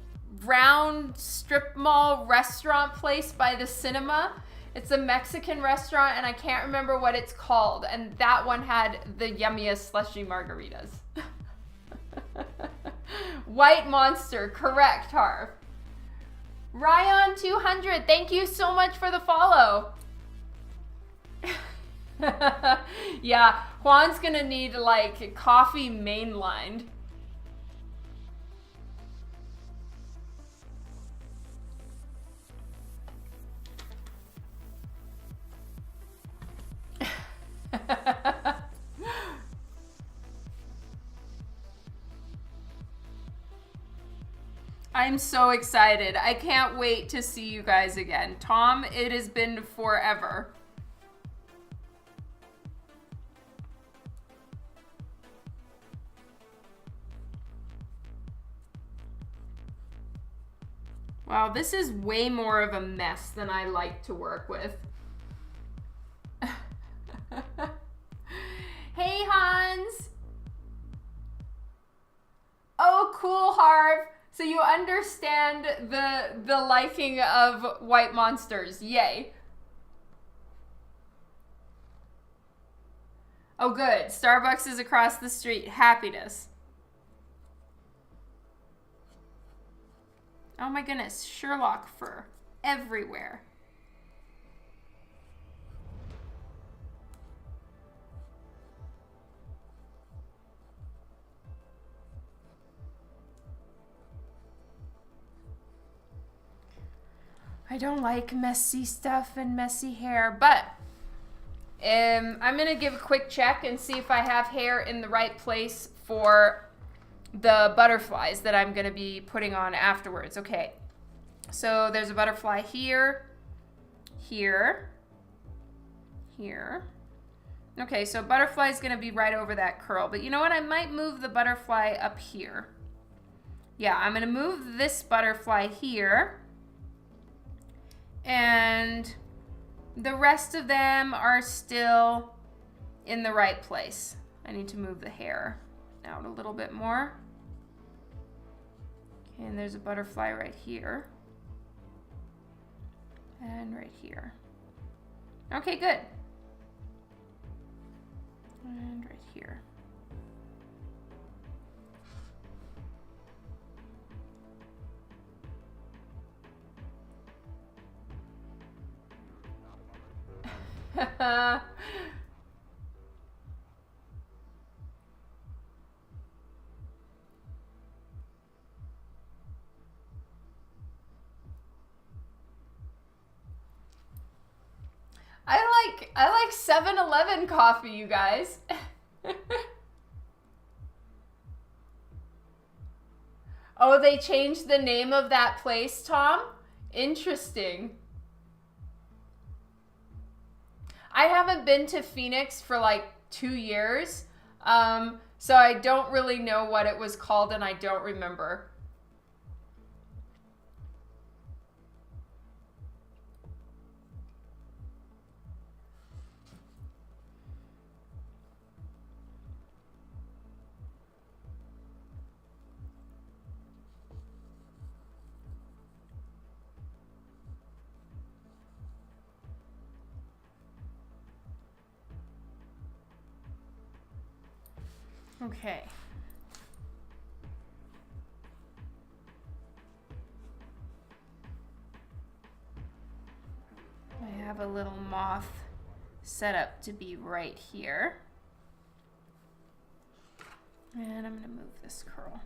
round strip mall restaurant place by the cinema. It's a Mexican restaurant and I can't remember what it's called. And that one had the yummiest slushy margaritas. White Monster, correct, Harv. Ryan 200, thank you so much for the follow. Yeah, Juan's gonna need like coffee mainlined. I'm so excited. I can't wait to see you guys again. Tom, it has been forever. Wow, this is way more of a mess than I like to work with. Hey, Hans. Oh, cool, Harv. So you understand the liking of White Monsters. Yay. Oh, good. Starbucks is across the street. Happiness. Oh my goodness, Sherlock fur everywhere. I don't like messy stuff and messy hair, but I'm gonna give a quick check and see if I have hair in the right place for the butterflies that I'm gonna be putting on afterwards. Okay, so there's a butterfly here, here, here. Okay, so butterfly's gonna be right over that curl, but you know what? I might move the butterfly up here. Yeah, I'm gonna move this butterfly here, and the rest of them are still in the right place. I need to move the hair out a little bit more. Okay, and there's a butterfly right here. And right here. Okay, good. And right here. I like 7-Eleven coffee, you guys. Oh, they changed the name of that place, Tom? Interesting. I haven't been to Phoenix for like 2 years, so I don't really know what it was called and I don't remember. Okay. I have a little moth set up to be right here. And I'm going to move this curl.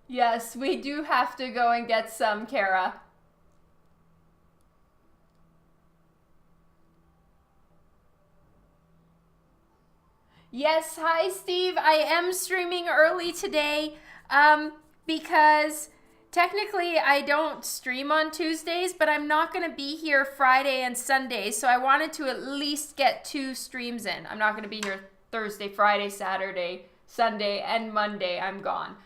Yes, we do have to go and get some, Kara. Yes, hi Steve. I am streaming early today because technically I don't stream on Tuesdays, but I'm not going to be here Friday and Sunday, so I wanted to at least get 2 streams in. I'm not going to be here Thursday, Friday, Saturday, Sunday, and Monday. I'm gone.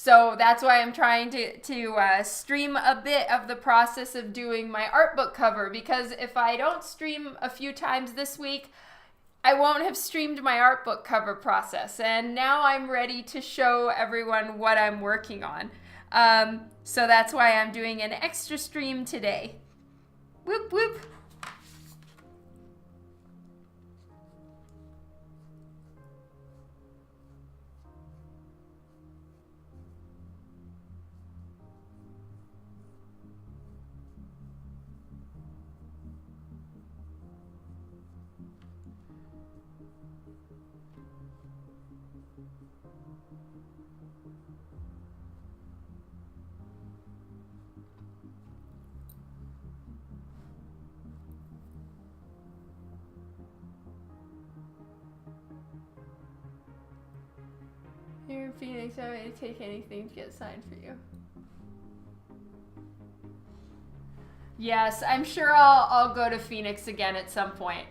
So that's why I'm trying to stream a bit of the process of doing my art book cover, because if I don't stream a few times this week, I won't have streamed my art book cover process. And now I'm ready to show everyone what I'm working on. So that's why I'm doing an extra stream today. Whoop, whoop. Here in Phoenix, I'm ready to take anything to get signed for you. Yes, I'm sure I'll go to Phoenix again at some point.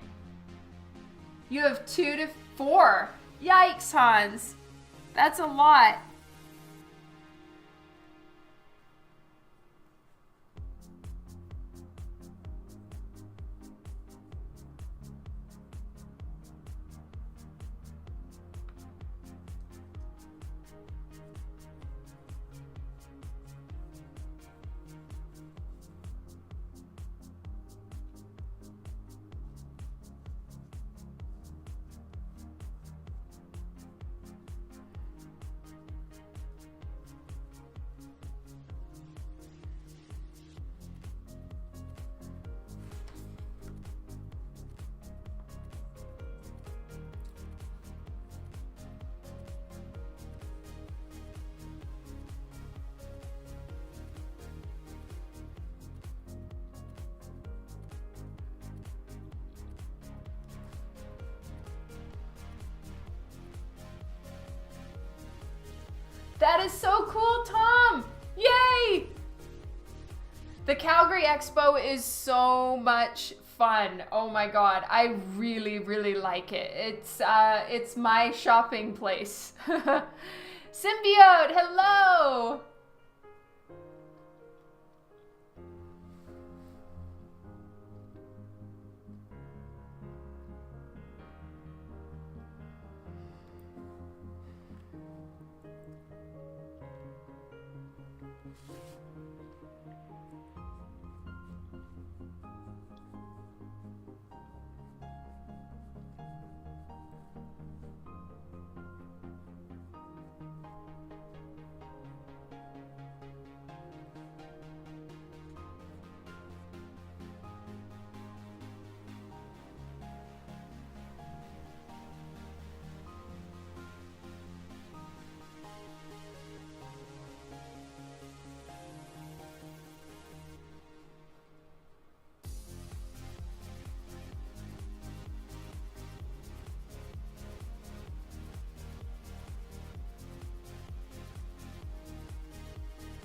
You have 2 to 4. Yikes, Hans. That's a lot. That is so cool, Tom! Yay! The Calgary Expo is so much fun. Oh my god, I really, really like it. It's my shopping place. Symbiote, hello!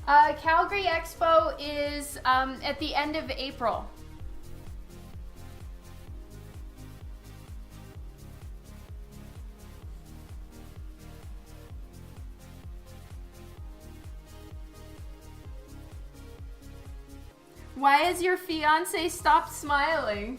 Calgary Expo is at the end of April. Why has your fiance stopped smiling?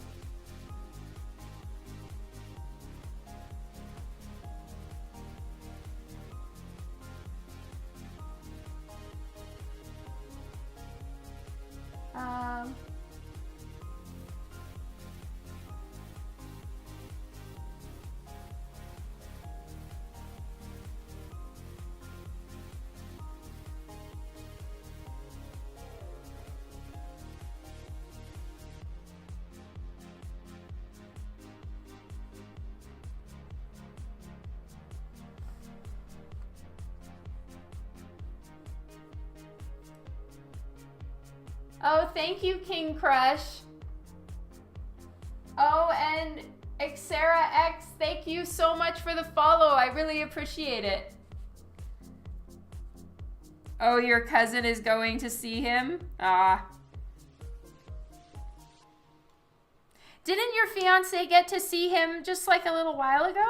Oh, thank you, King Crush. Oh, and Xera X, thank you so much for the follow. I really appreciate it. Oh, your cousin is going to see him? Ah. Didn't your fiance get to see him just like a little while ago?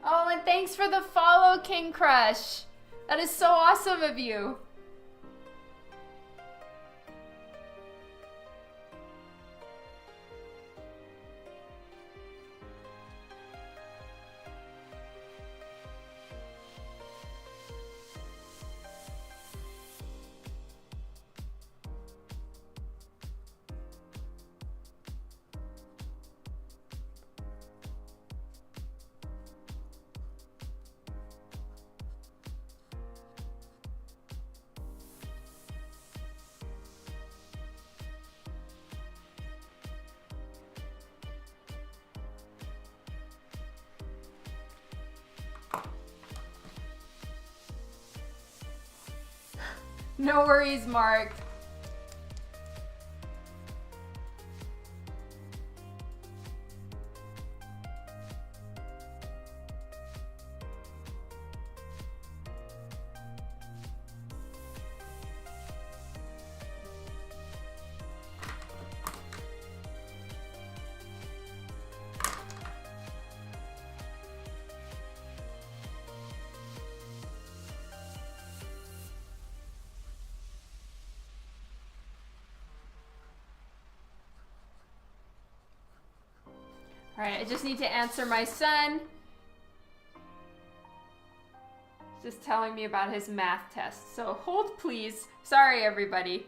Oh, and thanks for the follow, King Crush. That is so awesome of you. No worries, Mark. All right, I just need to answer my son. He's just telling me about his math test. So hold, please. Sorry, everybody.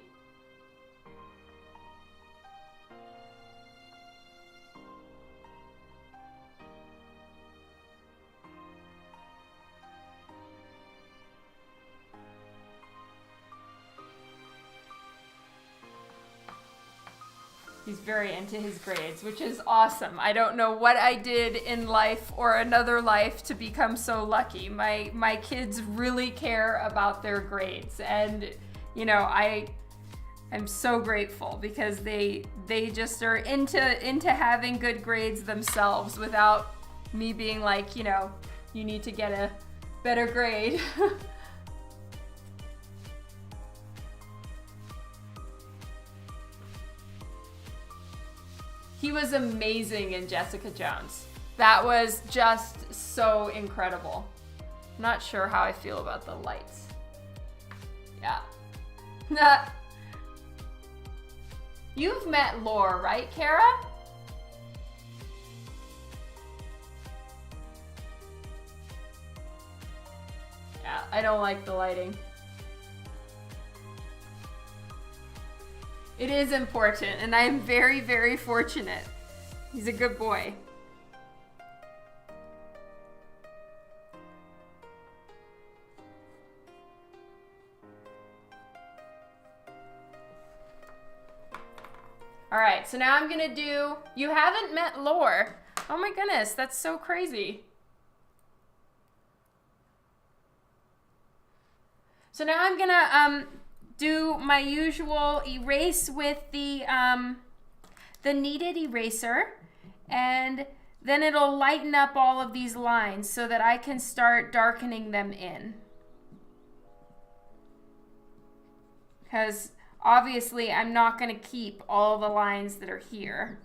He's very into his grades, which is awesome. I don't know what I did in life or another life to become so lucky. My kids really care about their grades, and you know, I'm so grateful because they just are into having good grades themselves without me being like, you know, you need to get a better grade. He was amazing in Jessica Jones. That was just so incredible. I'm not sure how I feel about the lights. Yeah. You've met Lore, right, Kara? Yeah, I don't like the lighting. It is important, and I am very, very fortunate. He's a good boy. All right, so now I'm gonna do, you haven't met Lore. Oh my goodness, that's so crazy. So now I'm gonna do my usual erase with the kneaded eraser, and then it'll lighten up all of these lines so that I can start darkening them in. Because obviously I'm not gonna keep all the lines that are here.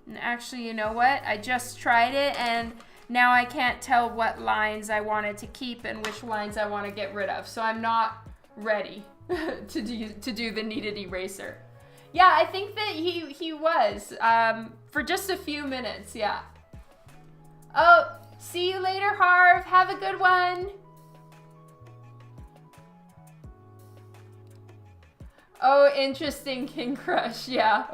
And actually, you know what? I just tried it and now I can't tell what lines I wanted to keep and which lines I want to get rid of. So I'm not ready to do the kneaded eraser. Yeah, I think that he was for just a few minutes. Yeah. Oh, see you later, Harv. Have a good one. Oh, interesting, King Crush. Yeah.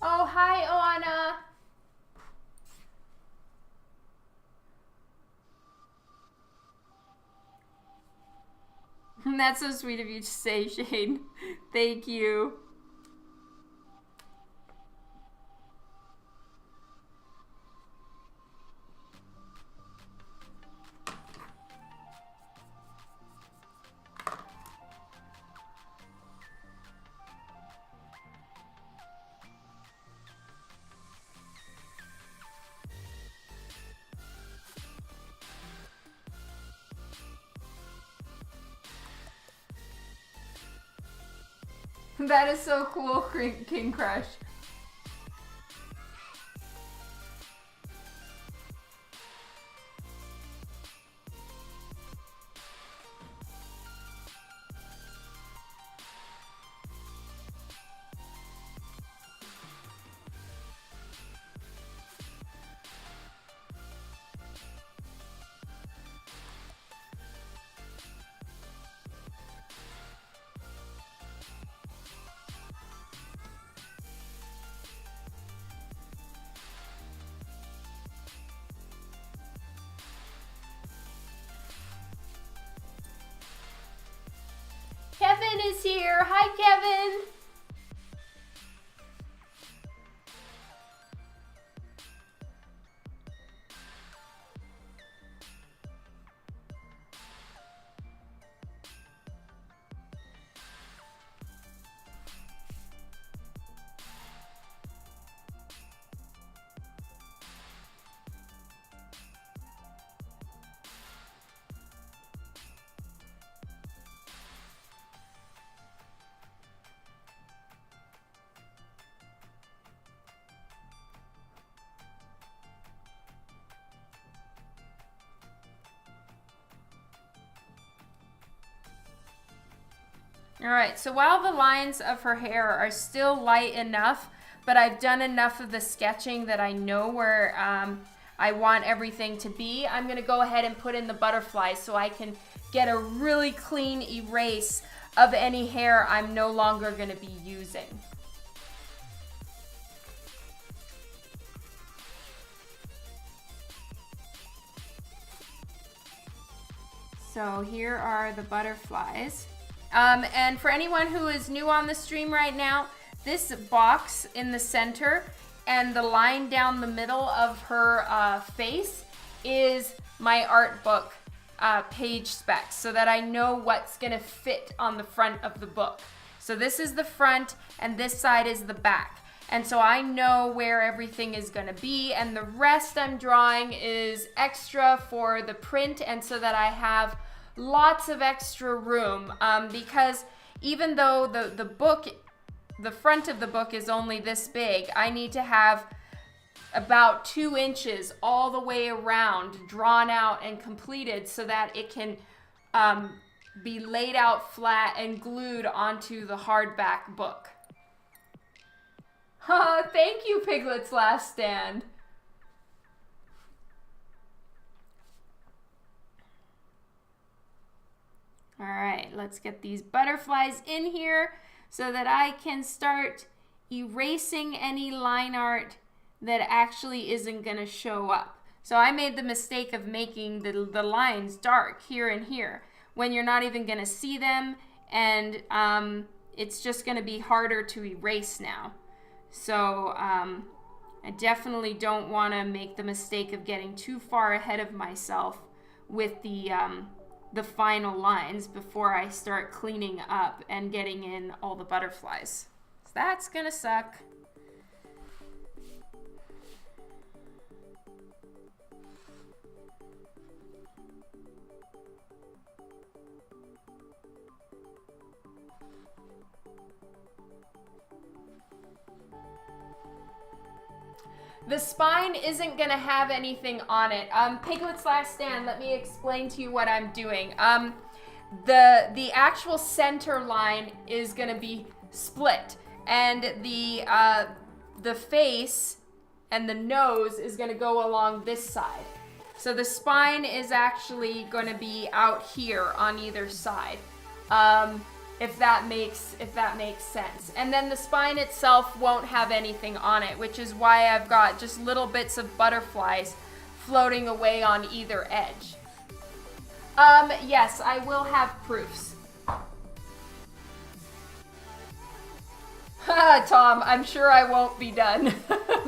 Oh, hi, Oana. That's so sweet of you to say, Shane. Thank you. That is so cool, King Crush. Kevin is here. Hi, Kevin. All right, so while the lines of her hair are still light enough, but I've done enough of the sketching that I know where I want everything to be, I'm gonna go ahead and put in the butterflies so I can get a really clean erase of any hair I'm no longer gonna be using. So here are the butterflies. And for anyone who is new on the stream right now, this box in the center and the line down the middle of her face is my art book page specs, so that I know what's gonna fit on the front of the book. So this is the front and this side is the back. And so I know where everything is gonna be, and the rest I'm drawing is extra for the print, and so that I have lots of extra room, because even though the book, the front of the book is only this big, I need to have about 2 inches all the way around drawn out and completed so that it can be laid out flat and glued onto the hardback book. Thank you, Piglet's Last Stand. All right, let's get these butterflies in here so that I can start erasing any line art that actually isn't gonna show up. So I made the mistake of making the lines dark here and here when you're not even gonna see them, and it's just gonna be harder to erase now. So I definitely don't wanna make the mistake of getting too far ahead of myself with the final lines before I start cleaning up and getting in all the butterflies. So that's gonna suck. The spine isn't gonna have anything on it. Piglet's Last Stand, let me explain to you what I'm doing. The actual center line is gonna be split, and the face and the nose is gonna go along this side. So the spine is actually gonna be out here on either side. If that makes sense. And then the spine itself won't have anything on it, which is why I've got just little bits of butterflies floating away on either edge. Yes, I will have proofs. Tom, I'm sure I won't be done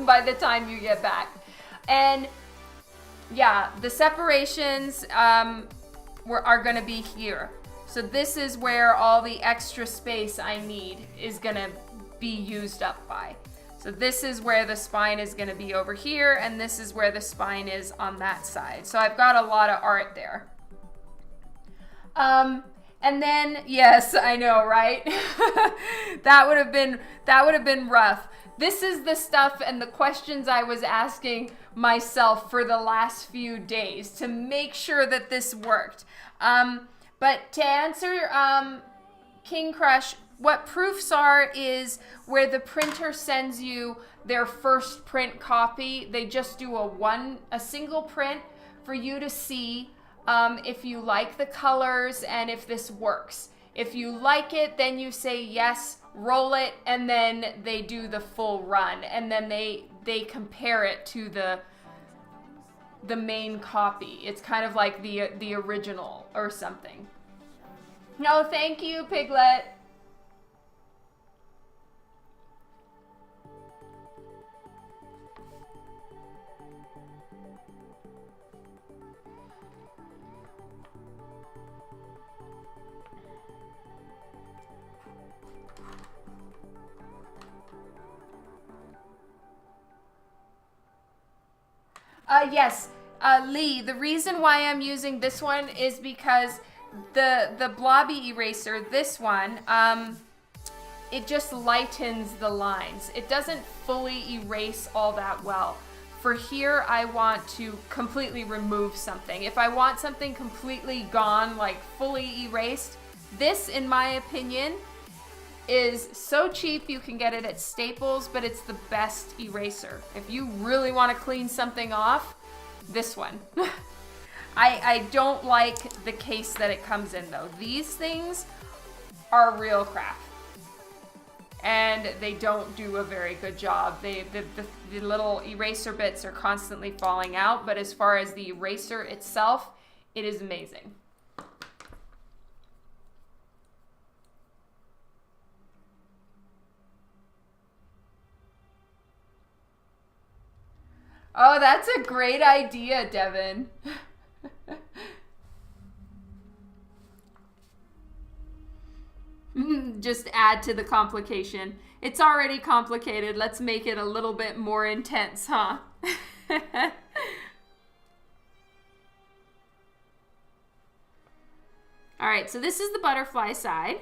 by the time you get back. And yeah, the separations are gonna be here. So this is where all the extra space I need is gonna be used up by. So this is where the spine is gonna be over here, and this is where the spine is on that side. So I've got a lot of art there. And then, yes, I know, right? That would have been rough. This is the stuff and the questions I was asking myself for the last few days to make sure that this worked. But to answer King Crush, what proofs are is where the printer sends you their first print copy. They just do a single print for you to see if you like the colors and if this works. If you like it, then you say yes, roll it, and then they do the full run, and then they compare it to the main copy. It's kind of like the original or something. No, thank you, Piglet. Yes, Lee, the reason why I'm using this one is because the blobby eraser, this one, it just lightens the lines. It doesn't fully erase all that well. For here, I want to completely remove something. If I want something completely gone, like fully erased, this, in my opinion, is so cheap. You can get it at Staples, but it's the best eraser. If you really want to clean something off, this one. I don't like the case that it comes in though. These things are real crap. And they don't do a very good job. The little eraser bits are constantly falling out, but as far as the eraser itself, it is amazing. Oh, that's a great idea, Devin. Just add to the complication. It's already complicated. Let's make it a little bit more intense, huh? All right, so this is the butterfly side.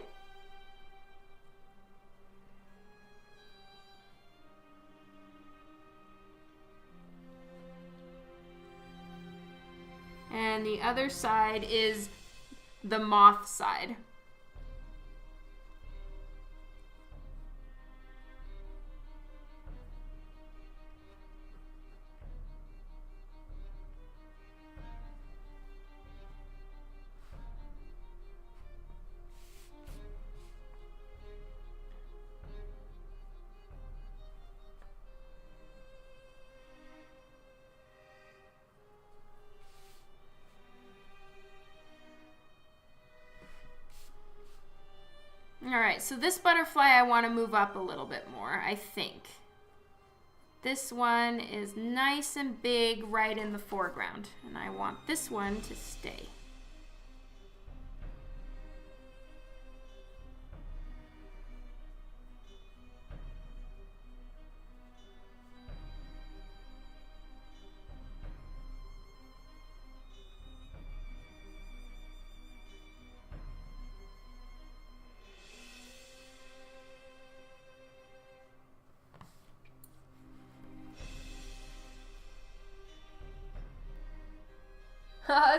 And the other side is the moth side. All right, so this butterfly I want to move up a little bit more, I think. This one is nice and big right in the foreground, and I want this one to stay.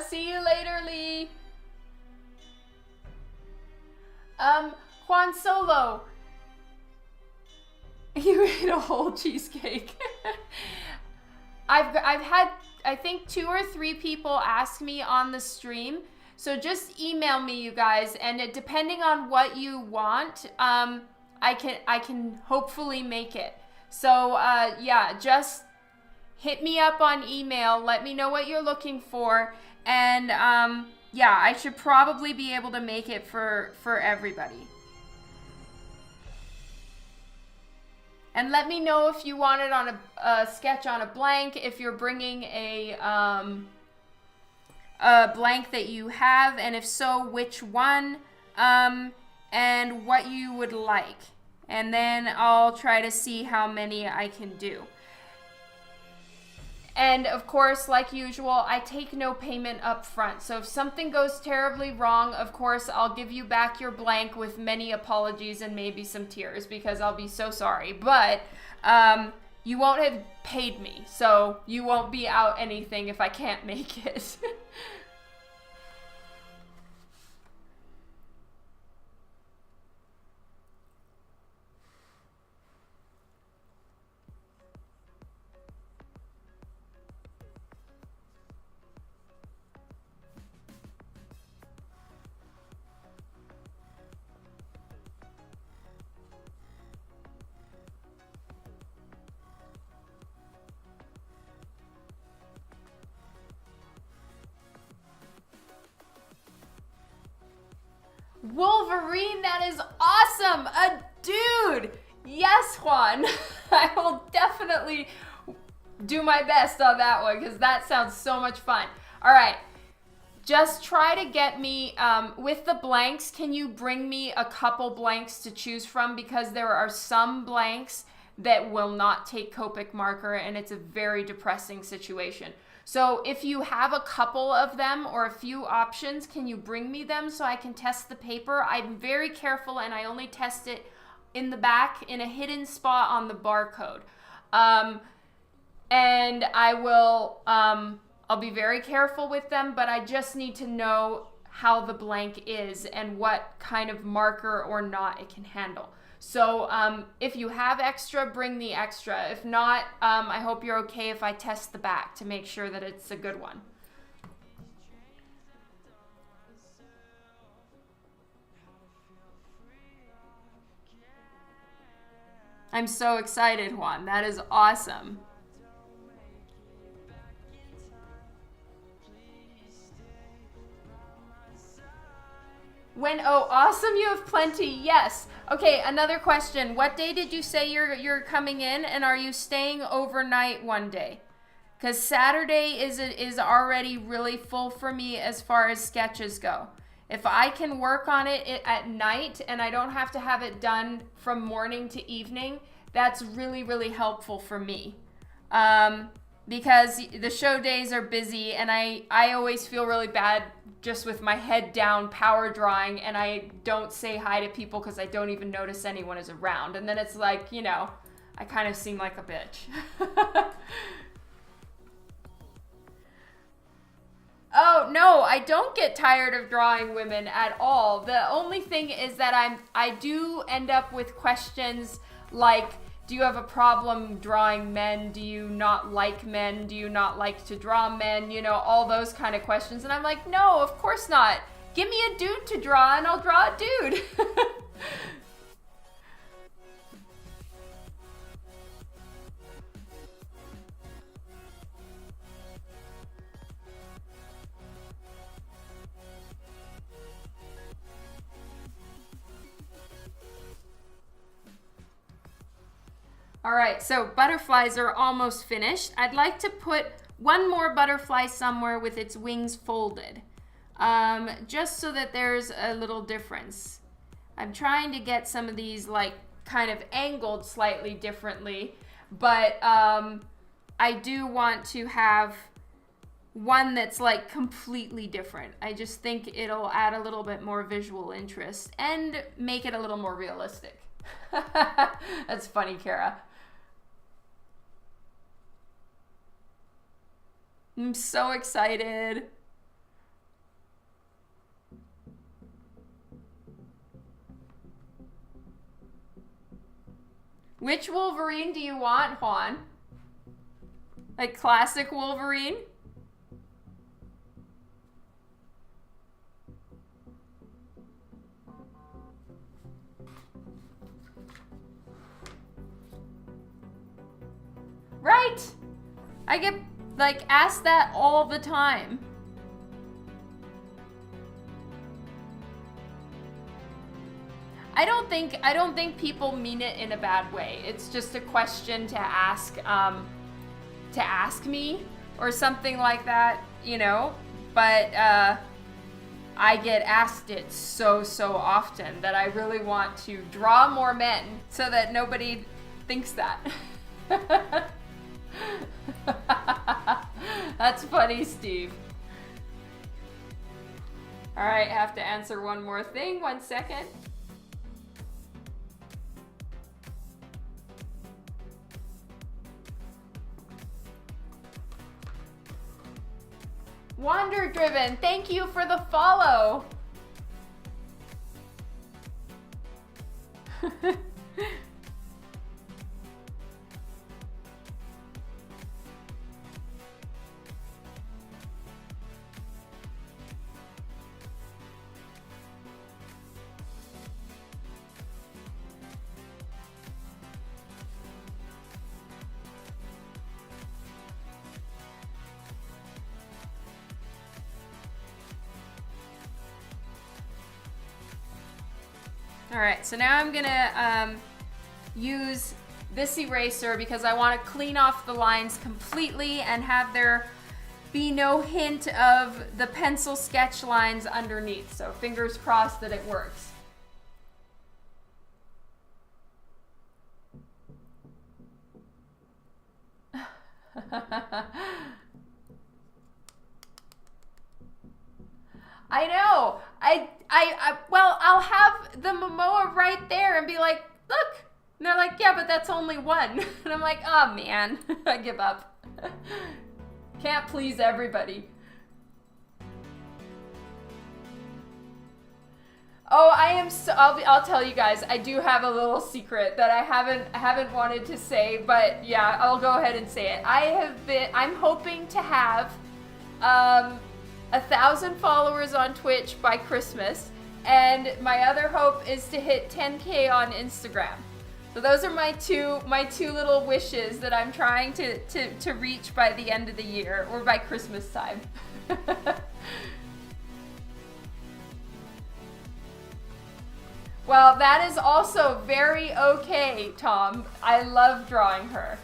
See you later, Lee. Juan Solo. You ate a whole cheesecake. I've had, I think 2 or 3 people ask me on the stream. So just email me, you guys, and depending on what you want, I can hopefully make it. So yeah, just hit me up on email. Let me know what you're looking for. And yeah, I should probably be able to make it for everybody. And let me know if you want it on a sketch on a blank, if you're bringing a blank that you have, and if so, which one, and what you would like. And then I'll try to see how many I can do. And of course, like usual, I take no payment up front. So if something goes terribly wrong, of course, I'll give you back your blank with many apologies and maybe some tears because I'll be so sorry. But you won't have paid me, so you won't be out anything if I can't make it. Wolverine, that is awesome! A dude! Yes, Juan. I will definitely do my best on that one because that sounds so much fun. All right, just try to get me, with the blanks, can you bring me a couple blanks to choose from because there are some blanks that will not take Copic marker and it's a very depressing situation. So if you have a couple of them or a few options, can you bring me them so I can test the paper? I'm very careful and I only test it in the back in a hidden spot on the barcode. And I will, I'll be very careful with them, but I just need to know how the blank is and what kind of marker or not it can handle. So if you have extra, bring the extra. If not, I hope you're okay if I test the back to make sure that it's a good one. I'm so excited, Juan. That is awesome. Oh, awesome, you have plenty. Yes. Okay, another question. What day did you say you're coming in, and are you staying overnight one day? Because Saturday is already really full for me as far as sketches go. If I can work on it at night and I don't have to have it done from morning to evening, that's really, really helpful for me. Because the show days are busy, and I always feel really bad just with my head down power drawing, and I don't say hi to people because I don't even notice anyone is around. And then it's like, you know, I kind of seem like a bitch. Oh, no, I don't get tired of drawing women at all. The only thing is that I do end up with questions like, do you have a problem drawing men? Do you not like men? Do you not like to draw men? You know, all those kind of questions. And I'm like, no, of course not. Give me a dude to draw and I'll draw a dude. All right, so butterflies are almost finished. I'd like to put one more butterfly somewhere with its wings folded, just so that there's a little difference. I'm trying to get some of these like kind of angled slightly differently, but I do want to have one that's like completely different. I just think it'll add a little bit more visual interest and make it a little more realistic. That's funny, Kara. I'm so excited. Which Wolverine do you want, Juan? Like classic Wolverine? Right! I get like asked that all the time. I don't think people mean it in a bad way. It's just a question to ask me or something like that, you know. But I get asked it so often that I really want to draw more men so that nobody thinks that. That's funny, Steve. All right, I have to answer one more thing. 1 second. Wander Driven, thank you for the follow. All right, so now I'm gonna use this eraser because I want to clean off the lines completely and have there be no hint of the pencil sketch lines underneath. So fingers crossed that it works. I know. Well, I'll have the Momoa right there and be like, look. And they're like, yeah, but that's only one. And I'm like, oh man, I give up. Can't please everybody. Oh, I am so, I'll tell you guys, I do have a little secret that I haven't wanted to say, but yeah, I'll go ahead and say it. I'm hoping to have 1,000 followers on Twitch by Christmas, and my other hope is to hit 10K on Instagram. So those are my two little wishes that I'm trying to reach by the end of the year, or by Christmas time. Well, that is also very okay, Tom. I love drawing her.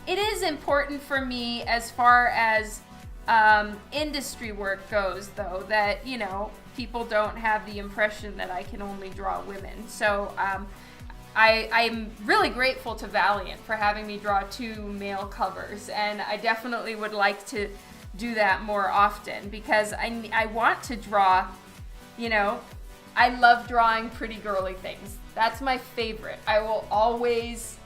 It is important for me as far as industry work goes, though, that, you know, people don't have the impression that I can only draw women. So I'm really grateful to Valiant for having me draw 2 male covers, and I definitely would like to do that more often, because I want to draw, you know, I love drawing pretty girly things. That's my favorite. I will always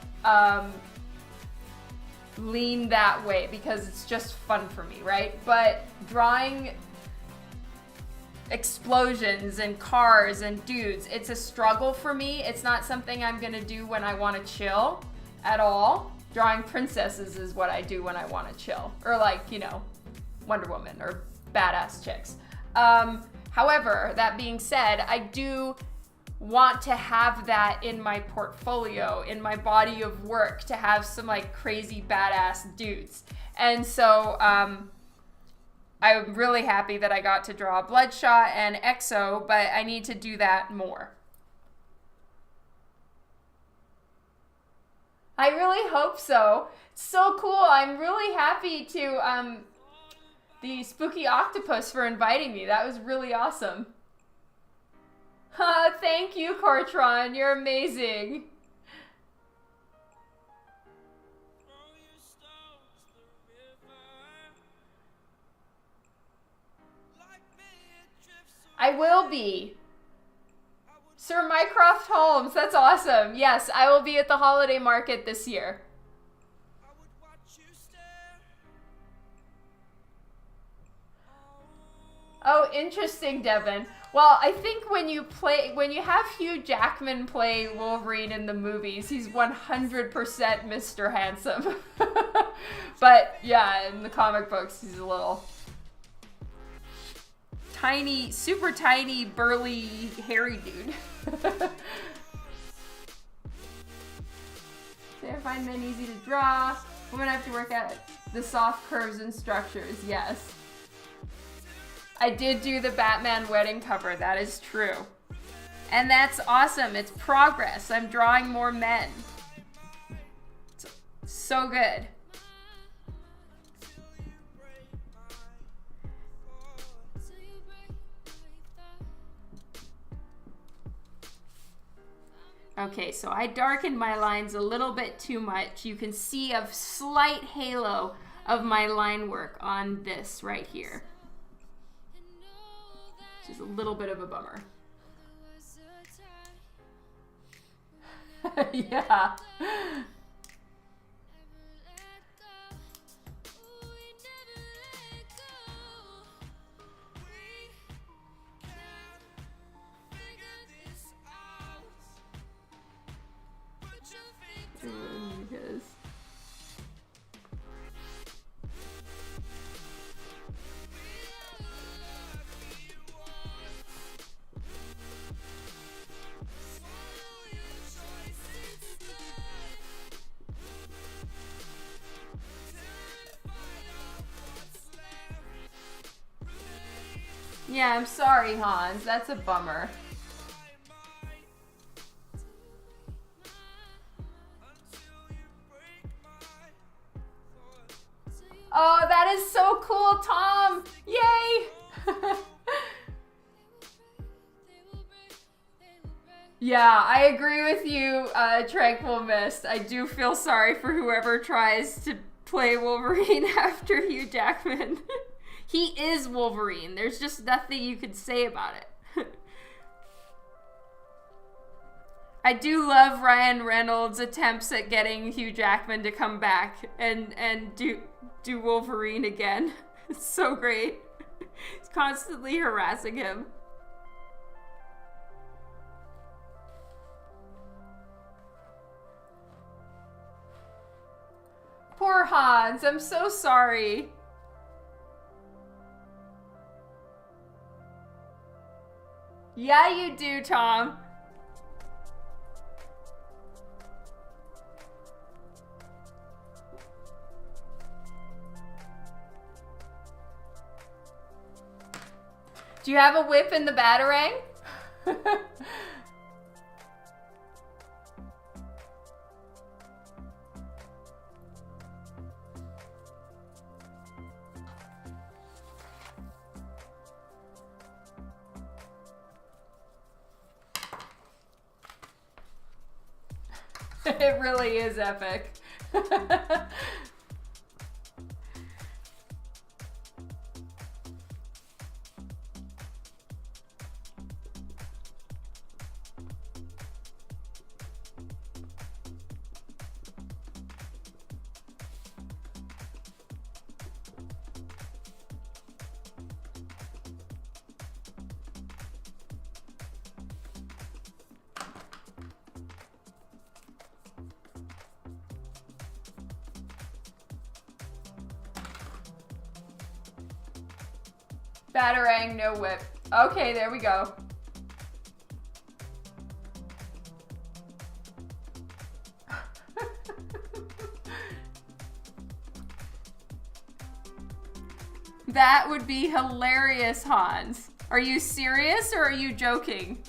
lean that way because it's just fun for me, right? But drawing explosions and cars and dudes, it's a struggle for me. It's not something I'm gonna do when I want to chill at all. Drawing princesses is what I do when I want to chill, or like, you know, Wonder Woman or badass chicks. However, that being said, I do want to have that in my portfolio, in my body of work, to have some like crazy badass dudes. And so I'm really happy that I got to draw Bloodshot and EXO, but I need to do that more. I really hope so. It's so cool. I'm really happy to the Spooky Octopus for inviting me. That was really awesome. Thank you, Cortron. You're amazing. I will be. Sir Mycroft Holmes, that's awesome. Yes, I will be at the holiday market this year. Oh, interesting, Devin. Well, I think when you have Hugh Jackman play Wolverine in the movies, he's 100% Mr. Handsome. But yeah, in the comic books, he's a little tiny, super tiny, burly, hairy dude. Say I find men easy to draw. Women have to work at the soft curves and structures. Yes. I did do the Batman wedding cover. That is true. And that's awesome. It's progress. I'm drawing more men. It's so good. Okay, so I darkened my lines a little bit too much. You can see a slight halo of my line work on this right here. Which is a little bit of a bummer. Yeah. Because yeah, I'm sorry, Hans. That's a bummer. Oh, that is so cool, Tom! Yay! Yeah, I agree with you, Tranquil Mist. I do feel sorry for whoever tries to play Wolverine after Hugh Jackman. He is Wolverine. There's just nothing you could say about it. I do love Ryan Reynolds' attempts at getting Hugh Jackman to come back and do Wolverine again. It's so great. He's constantly harassing him. Poor Hans, I'm so sorry. Yeah, you do, Tom. Do you have a whip in the Batarang? It really is epic. Batarang, no whip. Okay, there we go. That would be hilarious, Hans. Are you serious or are you joking?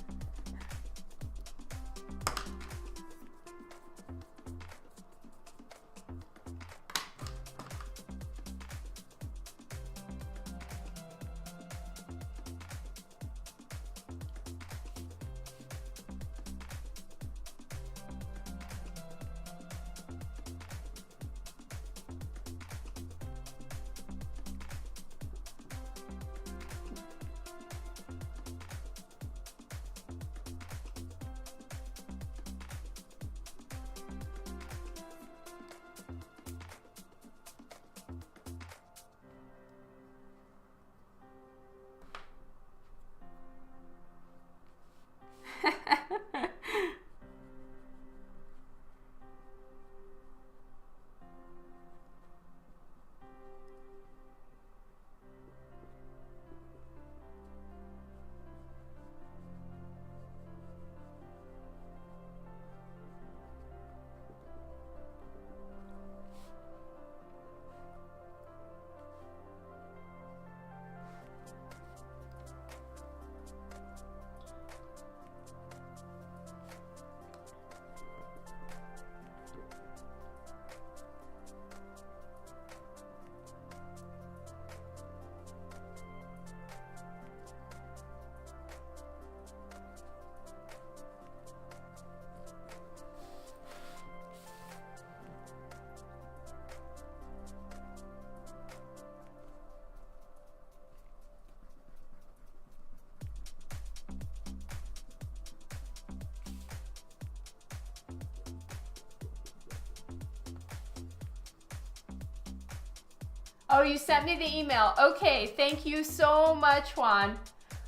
Oh, you sent me the email. Okay, thank you so much, Juan.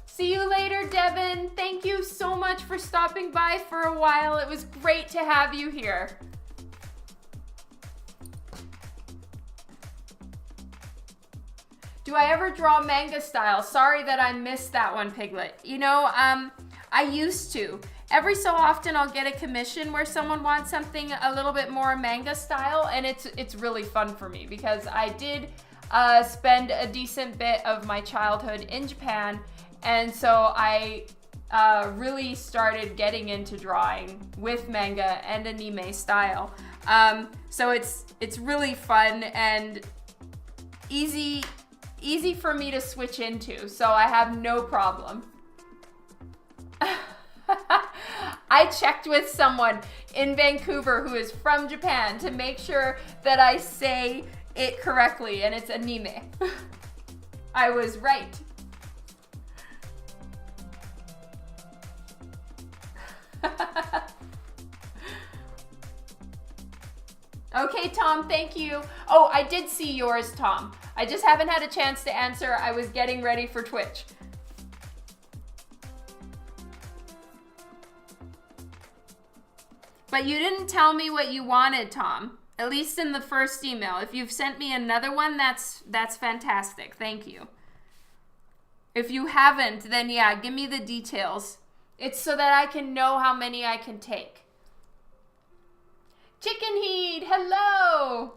See you later, Devin. Thank you so much for stopping by for a while. It was great to have you here. Do I ever draw manga style? Sorry that I missed that one, Piglet. You know, I used to. Every so often I'll get a commission where someone wants something a little bit more manga style, and it's really fun for me because I did spend a decent bit of my childhood in Japan, and so I really started getting into drawing with manga and anime style. So it's really fun and easy for me to switch into, so I have no problem. I checked with someone in Vancouver who is from Japan to make sure that I say it correctly, and it's anime. I was right. Tom. Thank you. Oh, I did see yours, Tom. I just haven't had a chance to answer. I was getting ready for Twitch. But you didn't tell me what you wanted, Tom. At least in the first email. If you've sent me another one, that's fantastic. Thank you. If you haven't, then yeah, give me the details. It's so that I can know how many I can take. Chicken Heat, hello!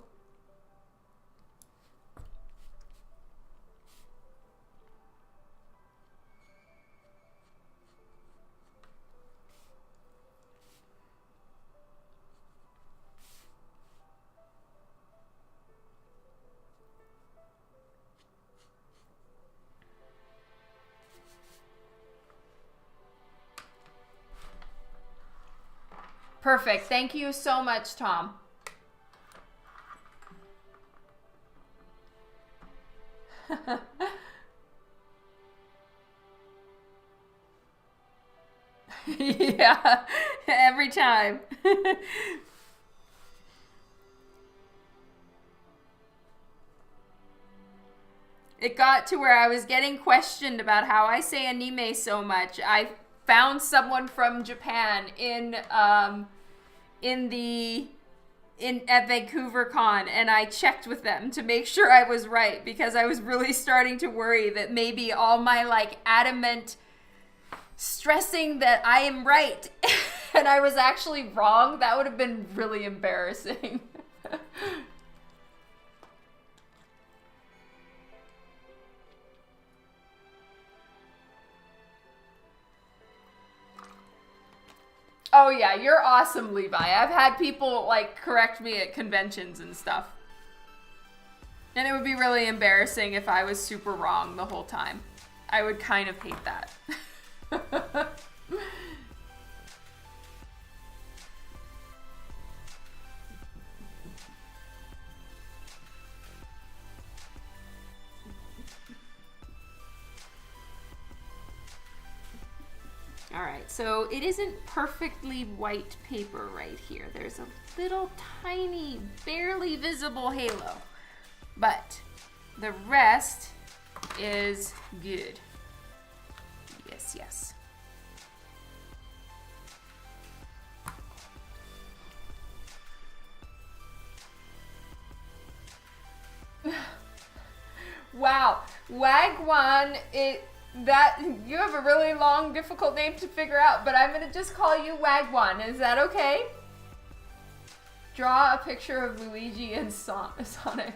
Perfect. Thank you so much, Tom. Yeah, every time. It got to where I was getting questioned about how I say anime so much. I found someone from Japan at Vancouver Con, and I checked with them to make sure I was right, because I was really starting to worry that maybe all my like adamant stressing that I am right and I was actually wrong, that would have been really embarrassing. Oh yeah, you're awesome, Levi. I've had people like correct me at conventions and stuff. And it would be really embarrassing if I was super wrong the whole time. I would kind of hate that. All right, so it isn't perfectly white paper right here. There's a little tiny, barely visible halo, but the rest is good. Yes, yes. Wow, Wagwan, you have a really long, difficult name to figure out, but I'm gonna just call you Wagwan. Is that okay? Draw a picture of Luigi and Sonic.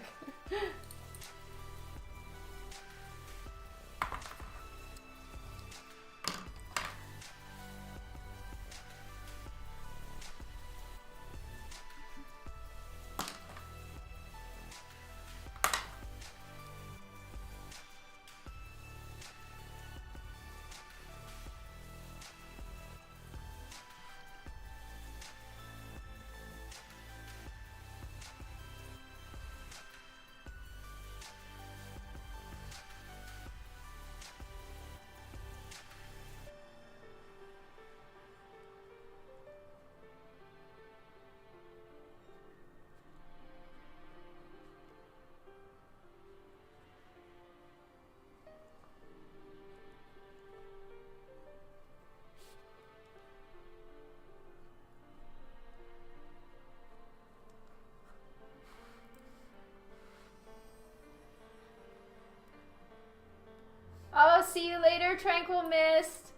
Oh, see you later, Tranquil Mist.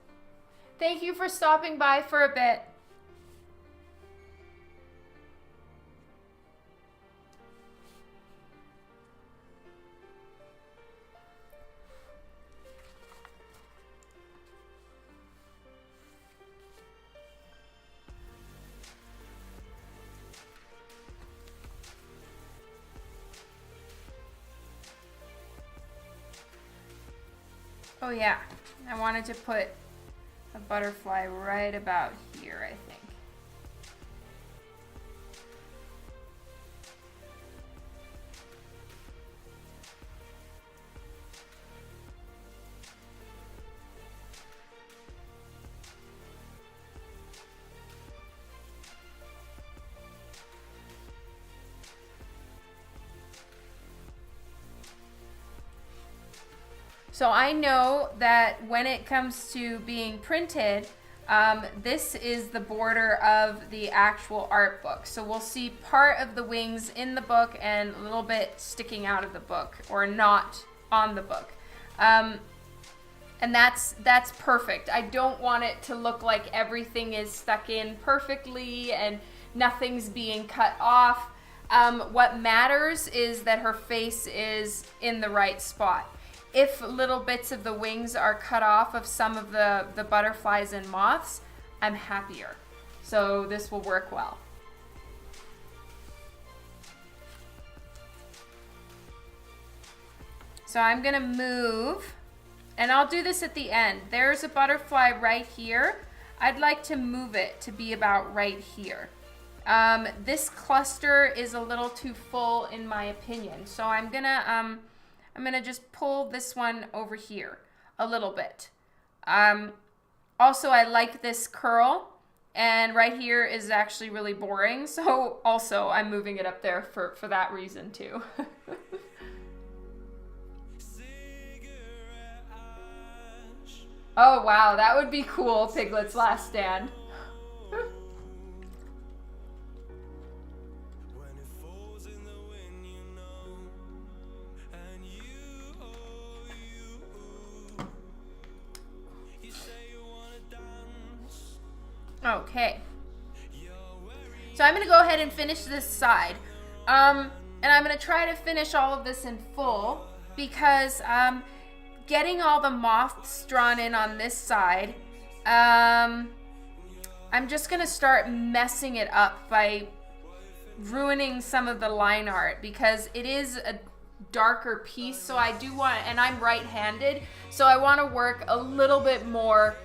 Thank you for stopping by for a bit. Oh yeah, I wanted to put a butterfly right about here, I think. So I know that when it comes to being printed, this is the border of the actual art book. So we'll see part of the wings in the book and a little bit sticking out of the book or not on the book. And that's perfect. I don't want it to look like everything is stuck in perfectly and nothing's being cut off. What matters is that her face is in the right spot. If little bits of the wings are cut off of some of the butterflies and moths, I'm happier. So this will work well. So I'm gonna move, and I'll do this at the end. There's a butterfly right here. I'd like to move it to be about right here. This cluster is a little too full in my opinion. So I'm gonna just pull this one over here a little bit. Also, I like this curl, and right here is actually really boring. So also I'm moving it up there for that reason too. Oh wow, that would be cool, Piglet's last stand. Okay. So I'm gonna go ahead and finish this side. And I'm gonna try to finish all of this in full because getting all the moths drawn in on this side, I'm just gonna start messing it up by ruining some of the line art because it is a darker piece. So I do want, and I'm right-handed, so I want to work a little bit more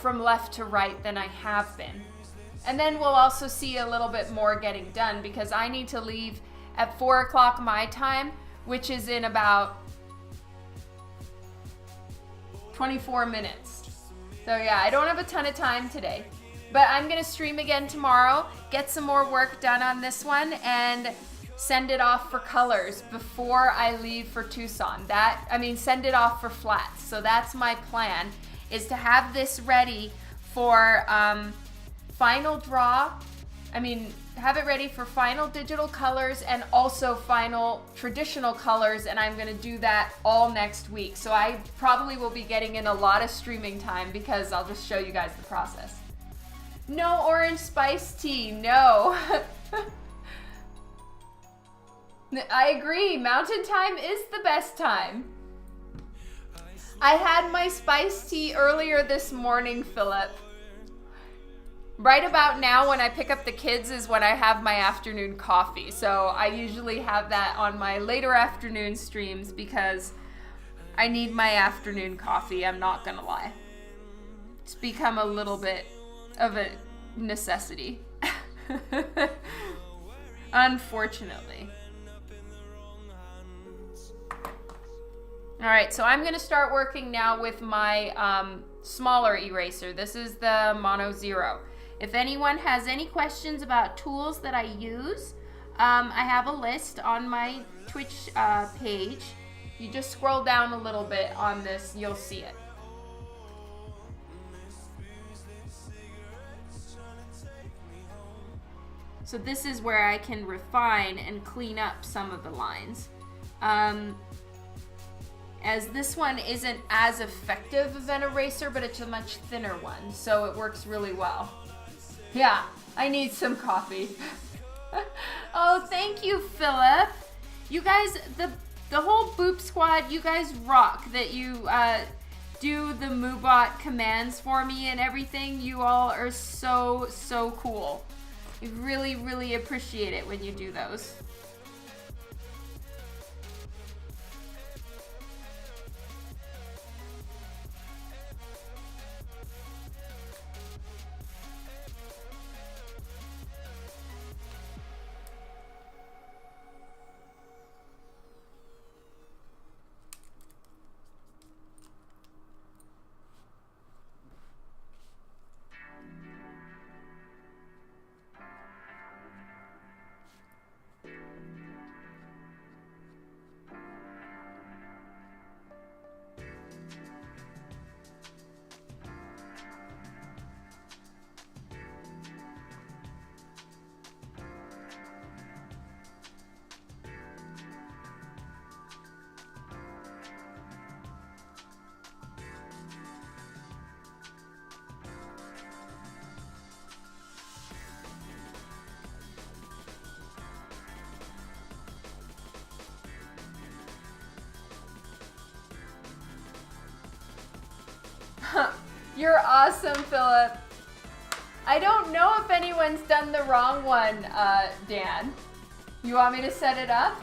from left to right than I have been. And then we'll also see a little bit more getting done because I need to leave at 4 o'clock my time, which is in about 24 minutes. So yeah, I don't have a ton of time today, but I'm gonna stream again tomorrow, get some more work done on this one, and send it off for colors before I leave for Tucson. Send it off for flats. So that's my plan, is to have this ready for final draw. Have it ready for final digital colors and also final traditional colors, and I'm gonna do that all next week. So I probably will be getting in a lot of streaming time because I'll just show you guys the process. No orange spice tea, no. I agree, mountain time is the best time. I had my spice tea earlier this morning, Philip. Right about now when I pick up the kids is when I have my afternoon coffee. So I usually have that on my later afternoon streams because I need my afternoon coffee, I'm not gonna lie. It's become a little bit of a necessity. Unfortunately. All right, so I'm gonna start working now with my smaller eraser. This is the Mono Zero. If anyone has any questions about tools that I use, I have a list on my Twitch page. You just scroll down a little bit on this, you'll see it. So this is where I can refine and clean up some of the lines. As this one isn't as effective of an eraser, but it's a much thinner one, so it works really well. Yeah, I need some coffee. Oh, thank you, Philip. You guys, the whole Boop Squad, you guys rock that you do the MooBot commands for me and everything. You all are so, so cool. I really, really appreciate it when you do those. You're awesome, Philip. I don't know if anyone's done the wrong one, Dan. You want me to set it up?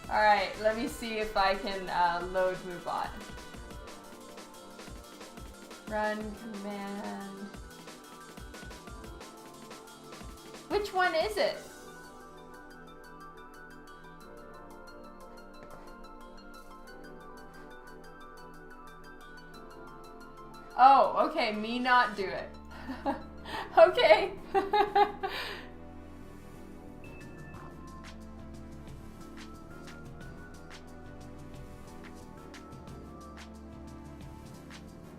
All right, let me see if I can load MoveBot. Run command. Which one is it? Oh, okay, me not do it. Okay.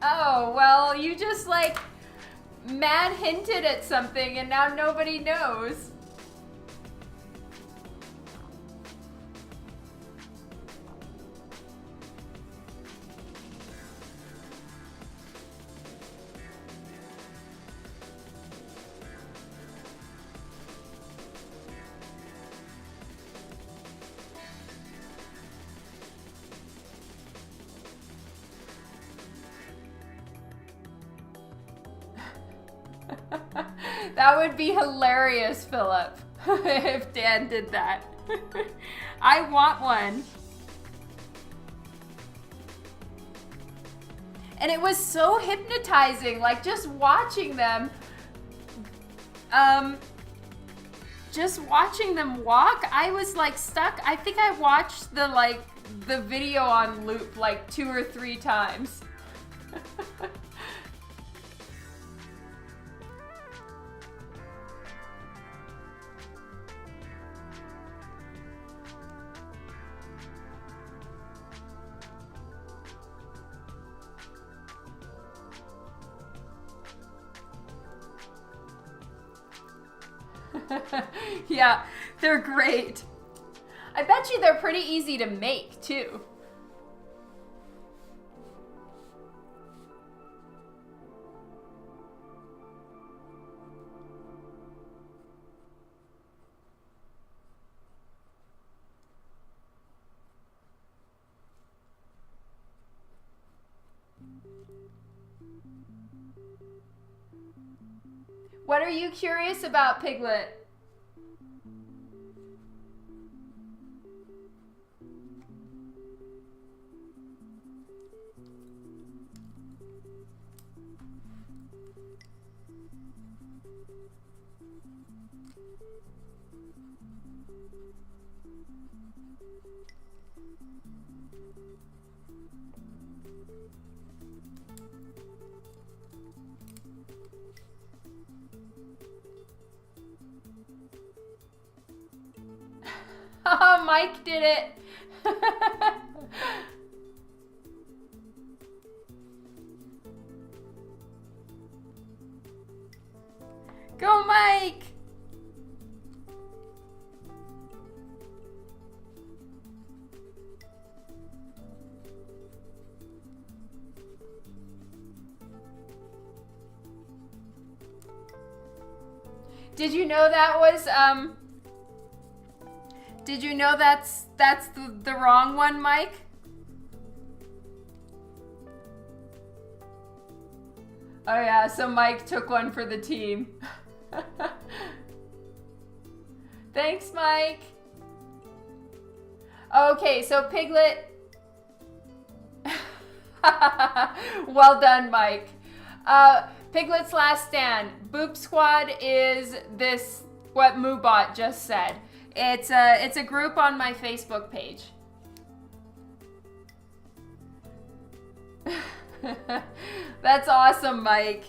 Oh, well, you just like mad hinted at something and now nobody knows. That would be hilarious, Philip, if Dan did that. I want one. And it was so hypnotizing, like just watching them, walk. I was like stuck. I think I watched the video on loop like 2 or 3 times. Yeah, they're great. I bet you they're pretty easy to make, too. What are you curious about, Piglet? Oh, Mike did it. Go, Mike. Did you know that was Did you know that's the wrong one, Mike? Oh yeah, so Mike took one for the team. Thanks, Mike. Okay, so Piglet. Well done, Mike. Piglet's last stand. Boop Squad is this what MoveBot just said. It's a group on my Facebook page. That's awesome, Mike.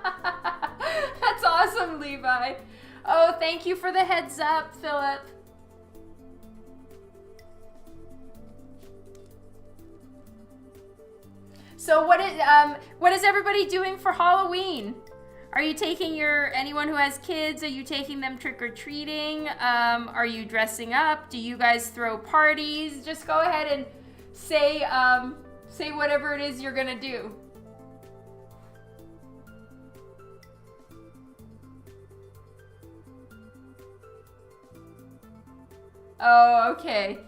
That's awesome, Levi. Oh, thank you for the heads up, Philip. So what is everybody doing for Halloween? Are you taking anyone who has kids, are you taking them trick-or-treating? Are you dressing up? Do you guys throw parties? Just go ahead and say whatever it is you're gonna do. Oh, okay.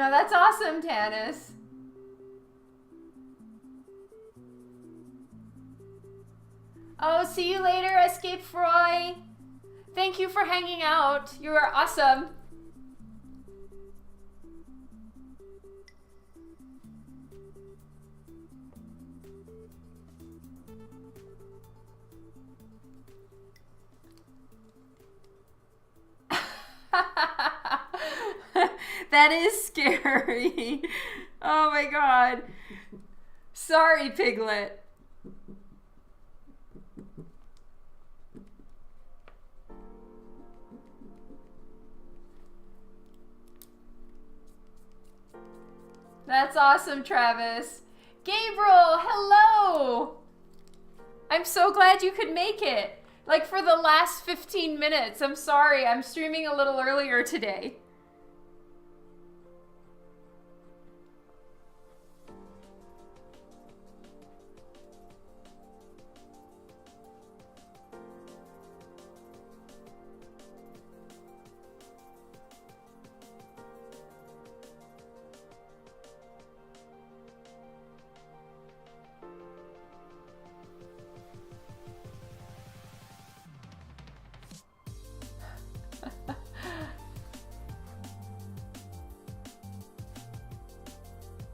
Oh, that's awesome, Tanis. Oh, see you later, Escape Froy. Thank you for hanging out. You are awesome. That is scary. Oh my god. Sorry, Piglet. That's awesome, Travis. Gabriel, hello. I'm so glad you could make it. Like for the last 15 minutes. I'm sorry, I'm streaming a little earlier today.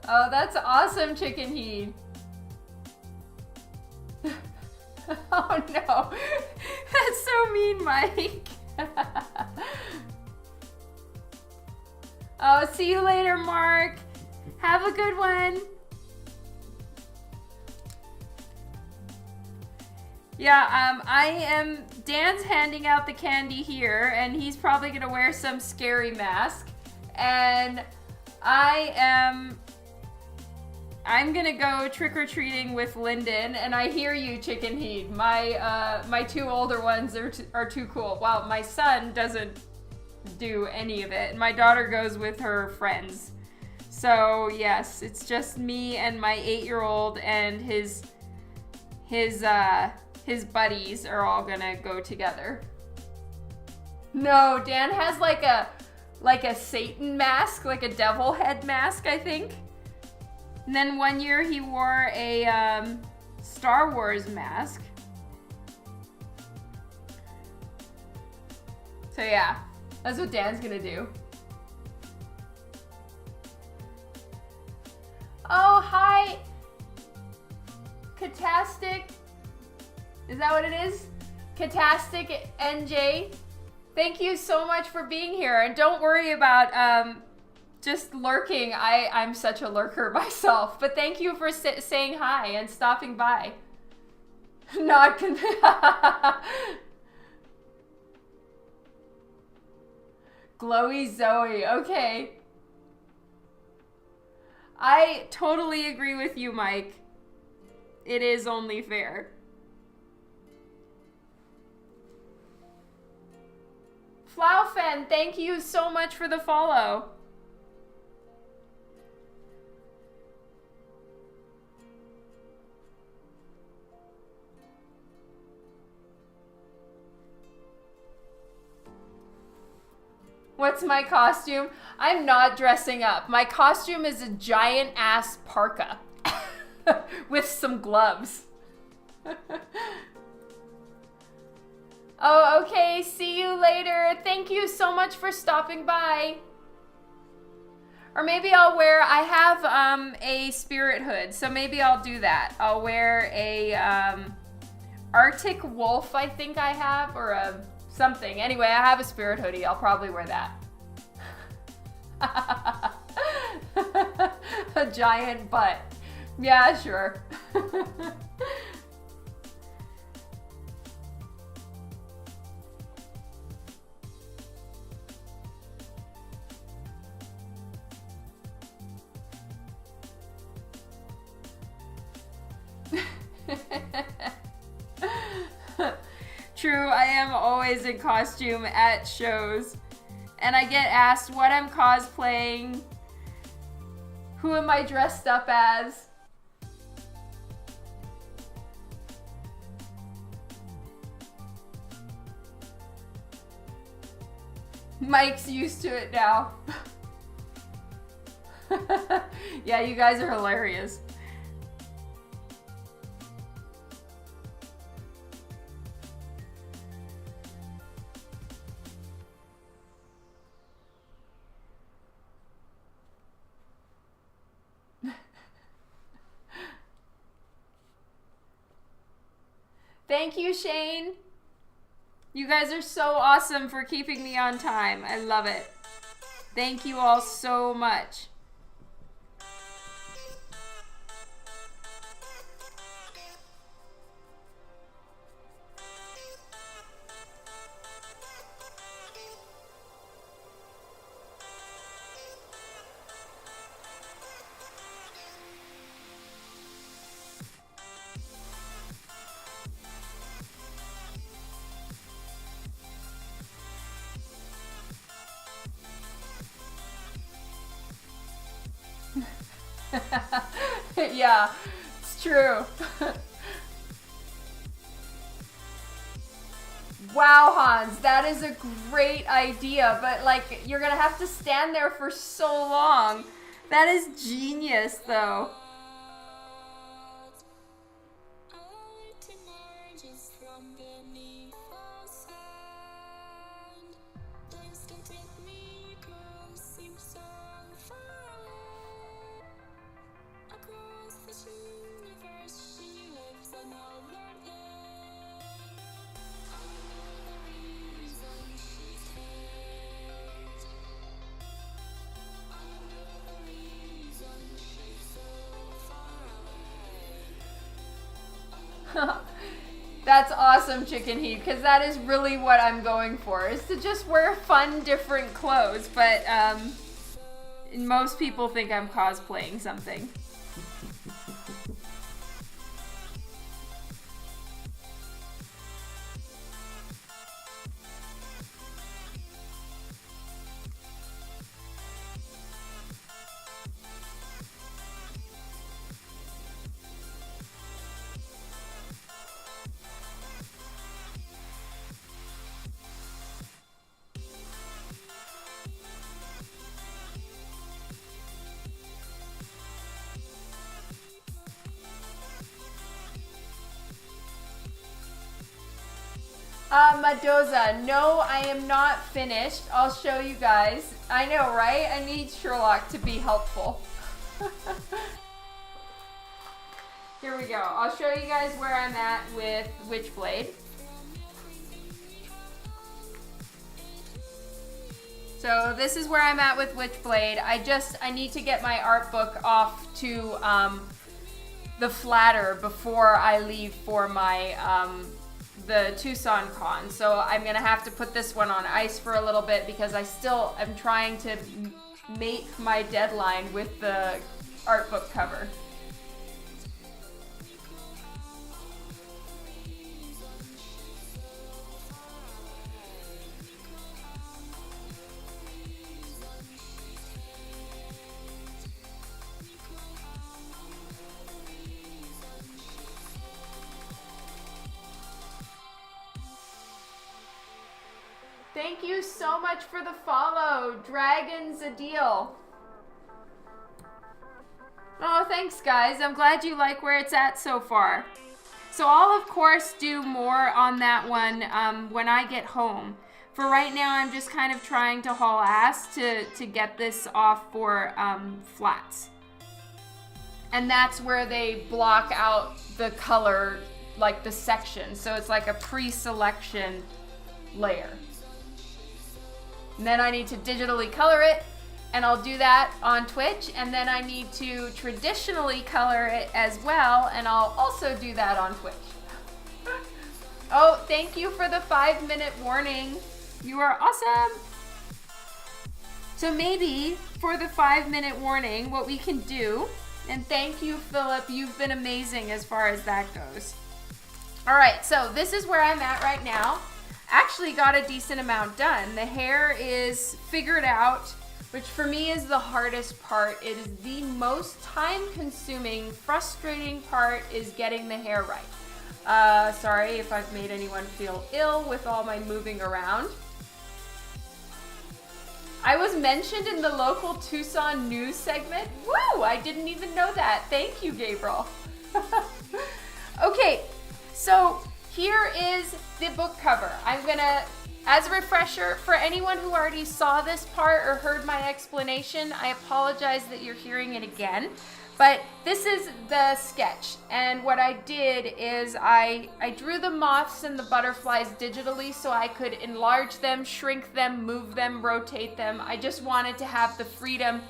Oh, that's awesome, Chicken Heat. Oh no, that's so mean, Mike. Oh, see you later, Mark. Have a good one. Yeah, Dan's handing out the candy here, and he's probably gonna wear some scary mask. And I'm gonna go trick-or-treating with Lyndon, and I hear you, Chicken Heat. My two older ones are too cool. Wow, my son doesn't do any of it, and my daughter goes with her friends. So yes, it's just me and my 8-year-old and his buddies are all gonna go together. No, Dan has like a Satan mask, like a devil head mask, I think. And then one year he wore a Star Wars mask. So yeah, that's what Dan's gonna do. Oh, hi, Catastic. Is that what it is? Catastic NJ. Thank you so much for being here. And don't worry about just lurking. I'm such a lurker myself. But thank you for saying hi and stopping by. Not Glowy Zoe. Okay. I totally agree with you, Mike. It is only fair. Flaufen, thank you so much for the follow. What's my costume? I'm not dressing up. My costume is a giant ass parka with some gloves. Oh, okay. See you later. Thank you so much for stopping by. Or maybe I'll wear, I have a spirit hood, so maybe I'll do that. I'll wear a Arctic wolf, I think I have, or a something. Anyway, I have a spirit hoodie. I'll probably wear that. A giant butt. Yeah, sure. True, I am always in costume at shows. And I get asked what I'm cosplaying. Who am I dressed up as? Mike's used to it now. Yeah, you guys are hilarious. Thank you, Shane. You guys are so awesome for keeping me on time. I love it. Thank you all so much. Yeah, it's true. Wow, Hans, that is a great idea, but like you're gonna have to stand there for so long. That is genius, though. That's awesome, Chicken Heat, because that is really what I'm going for, is to just wear fun, different clothes, but most people think I'm cosplaying something. Madoza, no, I am not finished. I'll show you guys. I know, right? I need Sherlock to be helpful. Here we go. I'll show you guys where I'm at with Witchblade. So this is where I'm at with Witchblade. I need to get my art book off to the flatter before I leave for my the Tucson con. So I'm gonna have to put this one on ice for a little bit because I still am trying to make my deadline with the art book cover. Thank you so much for the follow, Dragon's a deal. Oh, thanks guys. I'm glad you like where it's at so far. So I'll of course do more on that one when I get home. For right now, I'm just kind of trying to haul ass to get this off for flats. And that's where they block out the color, like the section. So it's like a pre-selection layer. And then I need to digitally color it, and I'll do that on Twitch. And then I need to traditionally color it as well, and I'll also do that on Twitch. Oh, thank you for the 5-minute warning. You are awesome. So maybe for the 5-minute warning, what we can do, and thank you, Philip, you've been amazing as far as that goes. All right, so this is where I'm at right now. Actually got a decent amount done. The hair is figured out, which for me is the hardest part. It is the most time-consuming, frustrating part is getting the hair right. Sorry if I've made anyone feel ill with all my moving around. I was mentioned in the local Tucson news segment. Woo! I didn't even know that. Thank you, Gabriel. Okay, so here is the book cover. I'm gonna, as a refresher, for anyone who already saw this part or heard my explanation, I apologize that you're hearing it again. But this is the sketch, and what I did is I drew the moths and the butterflies digitally so I could enlarge them, shrink them, move them, rotate them. I just wanted to have the freedom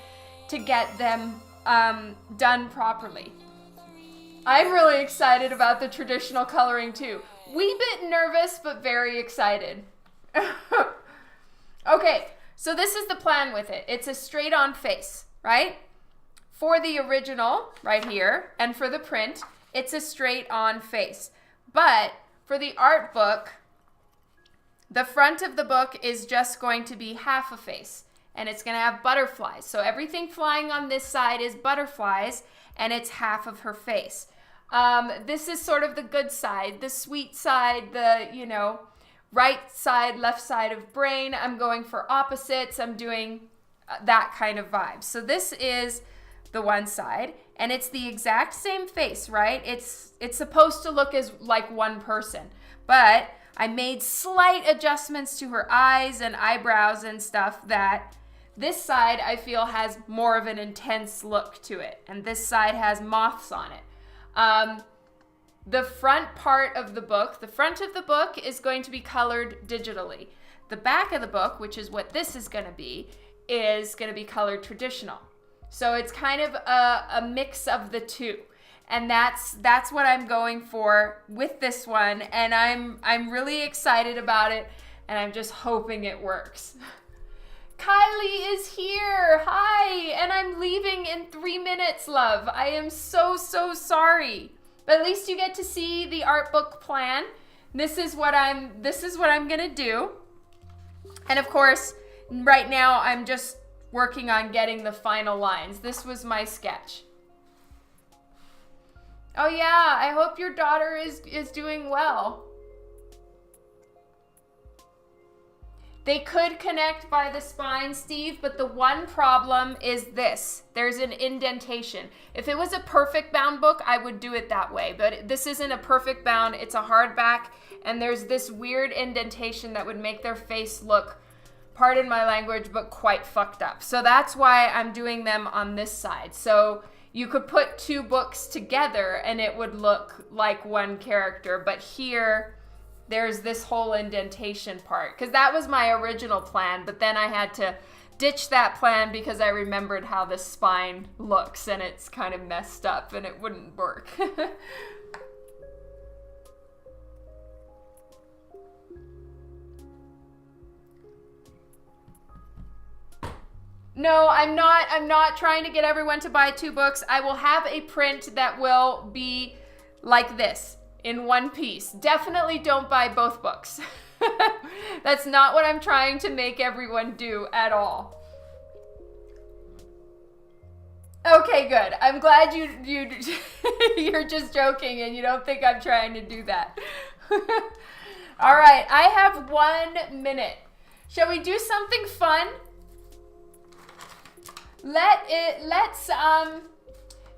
to get them done properly. I'm really excited about the traditional coloring too. Wee bit nervous, but very excited. Okay, so this is the plan with it. It's a straight-on face, right? For the original, right here, and for the print, it's a straight-on face. But for the art book, the front of the book is just going to be half a face, and it's going to have butterflies. So everything flying on this side is butterflies, and it's half of her face. This is sort of the good side, the sweet side, the, you know, right side, left side of brain. I'm going for opposites. I'm doing that kind of vibe. So this is the one side, and it's the exact same face, right? It's supposed to look as like one person, but I made slight adjustments to her eyes and eyebrows and stuff that this side I feel has more of an intense look to it, and this side has moths on it. The front part of the book, the front of the book is going to be colored digitally. The back of the book, which is what this is going to be colored traditional. So it's kind of a mix of the two. And that's what I'm going for with this one. And I'm really excited about it. And I'm just hoping it works. Kylie is here. Hi. And I'm leaving in 3 minutes, love. I am so sorry. But at least you get to see the art book plan. This is what I'm gonna do. And of course, right now I'm just working on getting the final lines. This was my sketch. Oh yeah, I hope your daughter is doing well. They could connect by the spine, Steve, but the one problem is this. There's an indentation. If it was a perfect bound book, I would do it that way, but this isn't a perfect bound. It's a hardback, and there's this weird indentation that would make their face look, pardon my language, but quite fucked up. So that's why I'm doing them on this side. So you could put two books together and it would look like one character, but here there's this whole indentation part, because that was my original plan, but then I had to ditch that plan because I remembered how the spine looks and it's kind of messed up and it wouldn't work. No, I'm not trying to get everyone to buy 2 books. I will have a print that will be like this, in one piece. Definitely don't buy both books. That's not what I'm trying to make everyone do at all. Okay, good. I'm glad you're just joking and you don't think I'm trying to do that. All right, I have 1 minute. Shall we do something fun? Let's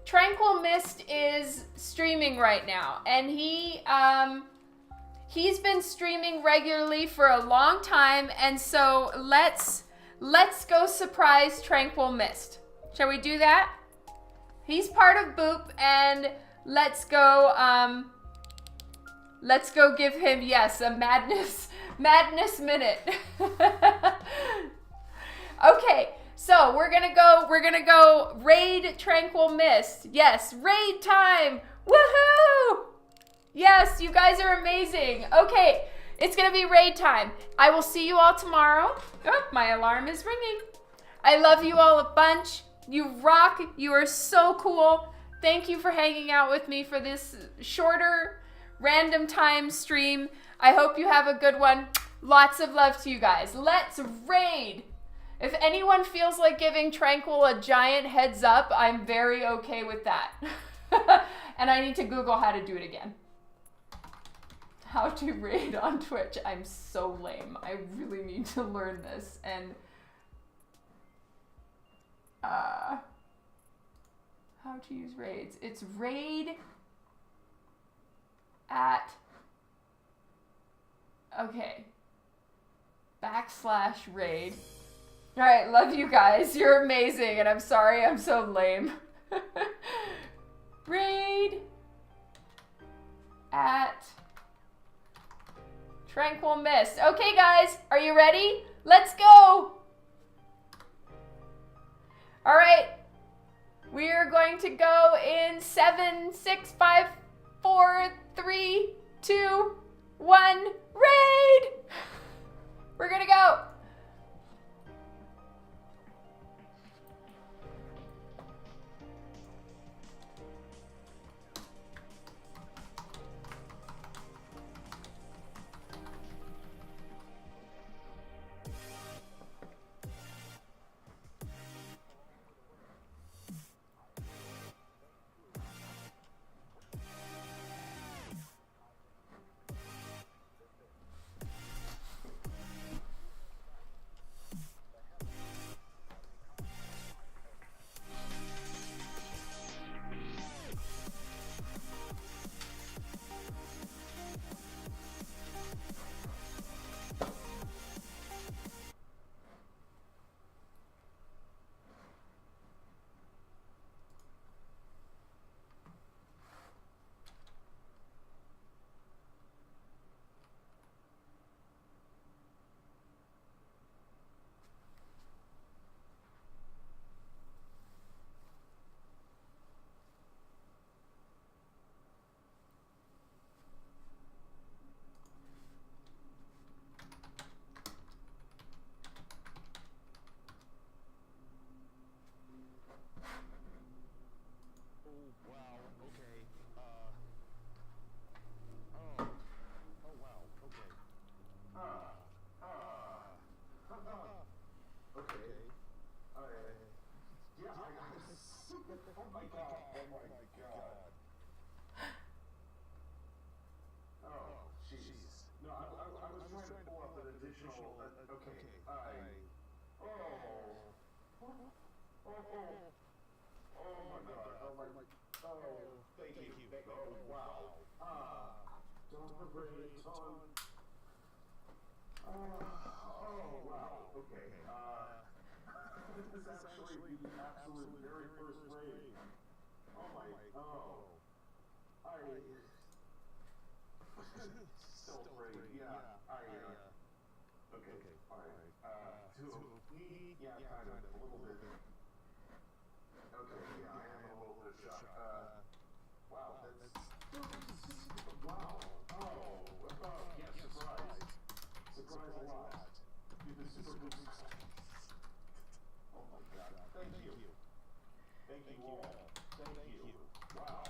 Tranquil Mist is streaming right now, and he's been streaming regularly for a long time, and so let's go surprise Tranquil Mist. Shall we do that? He's part of Boop, and let's go give him, yes, a madness minute. Okay, so we're gonna go raid Tranquil Mist. Yes, raid time. Woohoo! Yes, you guys are amazing. Okay, it's gonna be raid time. I will see you all tomorrow. Oh, my alarm is ringing. I love you all a bunch. You rock. You are so cool. Thank you for hanging out with me for this shorter random time stream. I hope you have a good one. Lots of love to you guys. Let's raid. If anyone feels like giving Tranquil a giant heads up, I'm very okay with that. And I need to Google how to do it again. How to raid on Twitch. I'm so lame. I really need to learn this. And how to use raids. It's raid at, okay, /raid. All right, love you guys. You're amazing, and I'm sorry I'm so lame. Raid at Tranquil Mist. Okay, guys, are you ready? Let's go. All right, we are going to go in 7, 6, 5, 4, 3, 2, 1. Raid. We're gonna go. Thank you all. Thank you. Wow.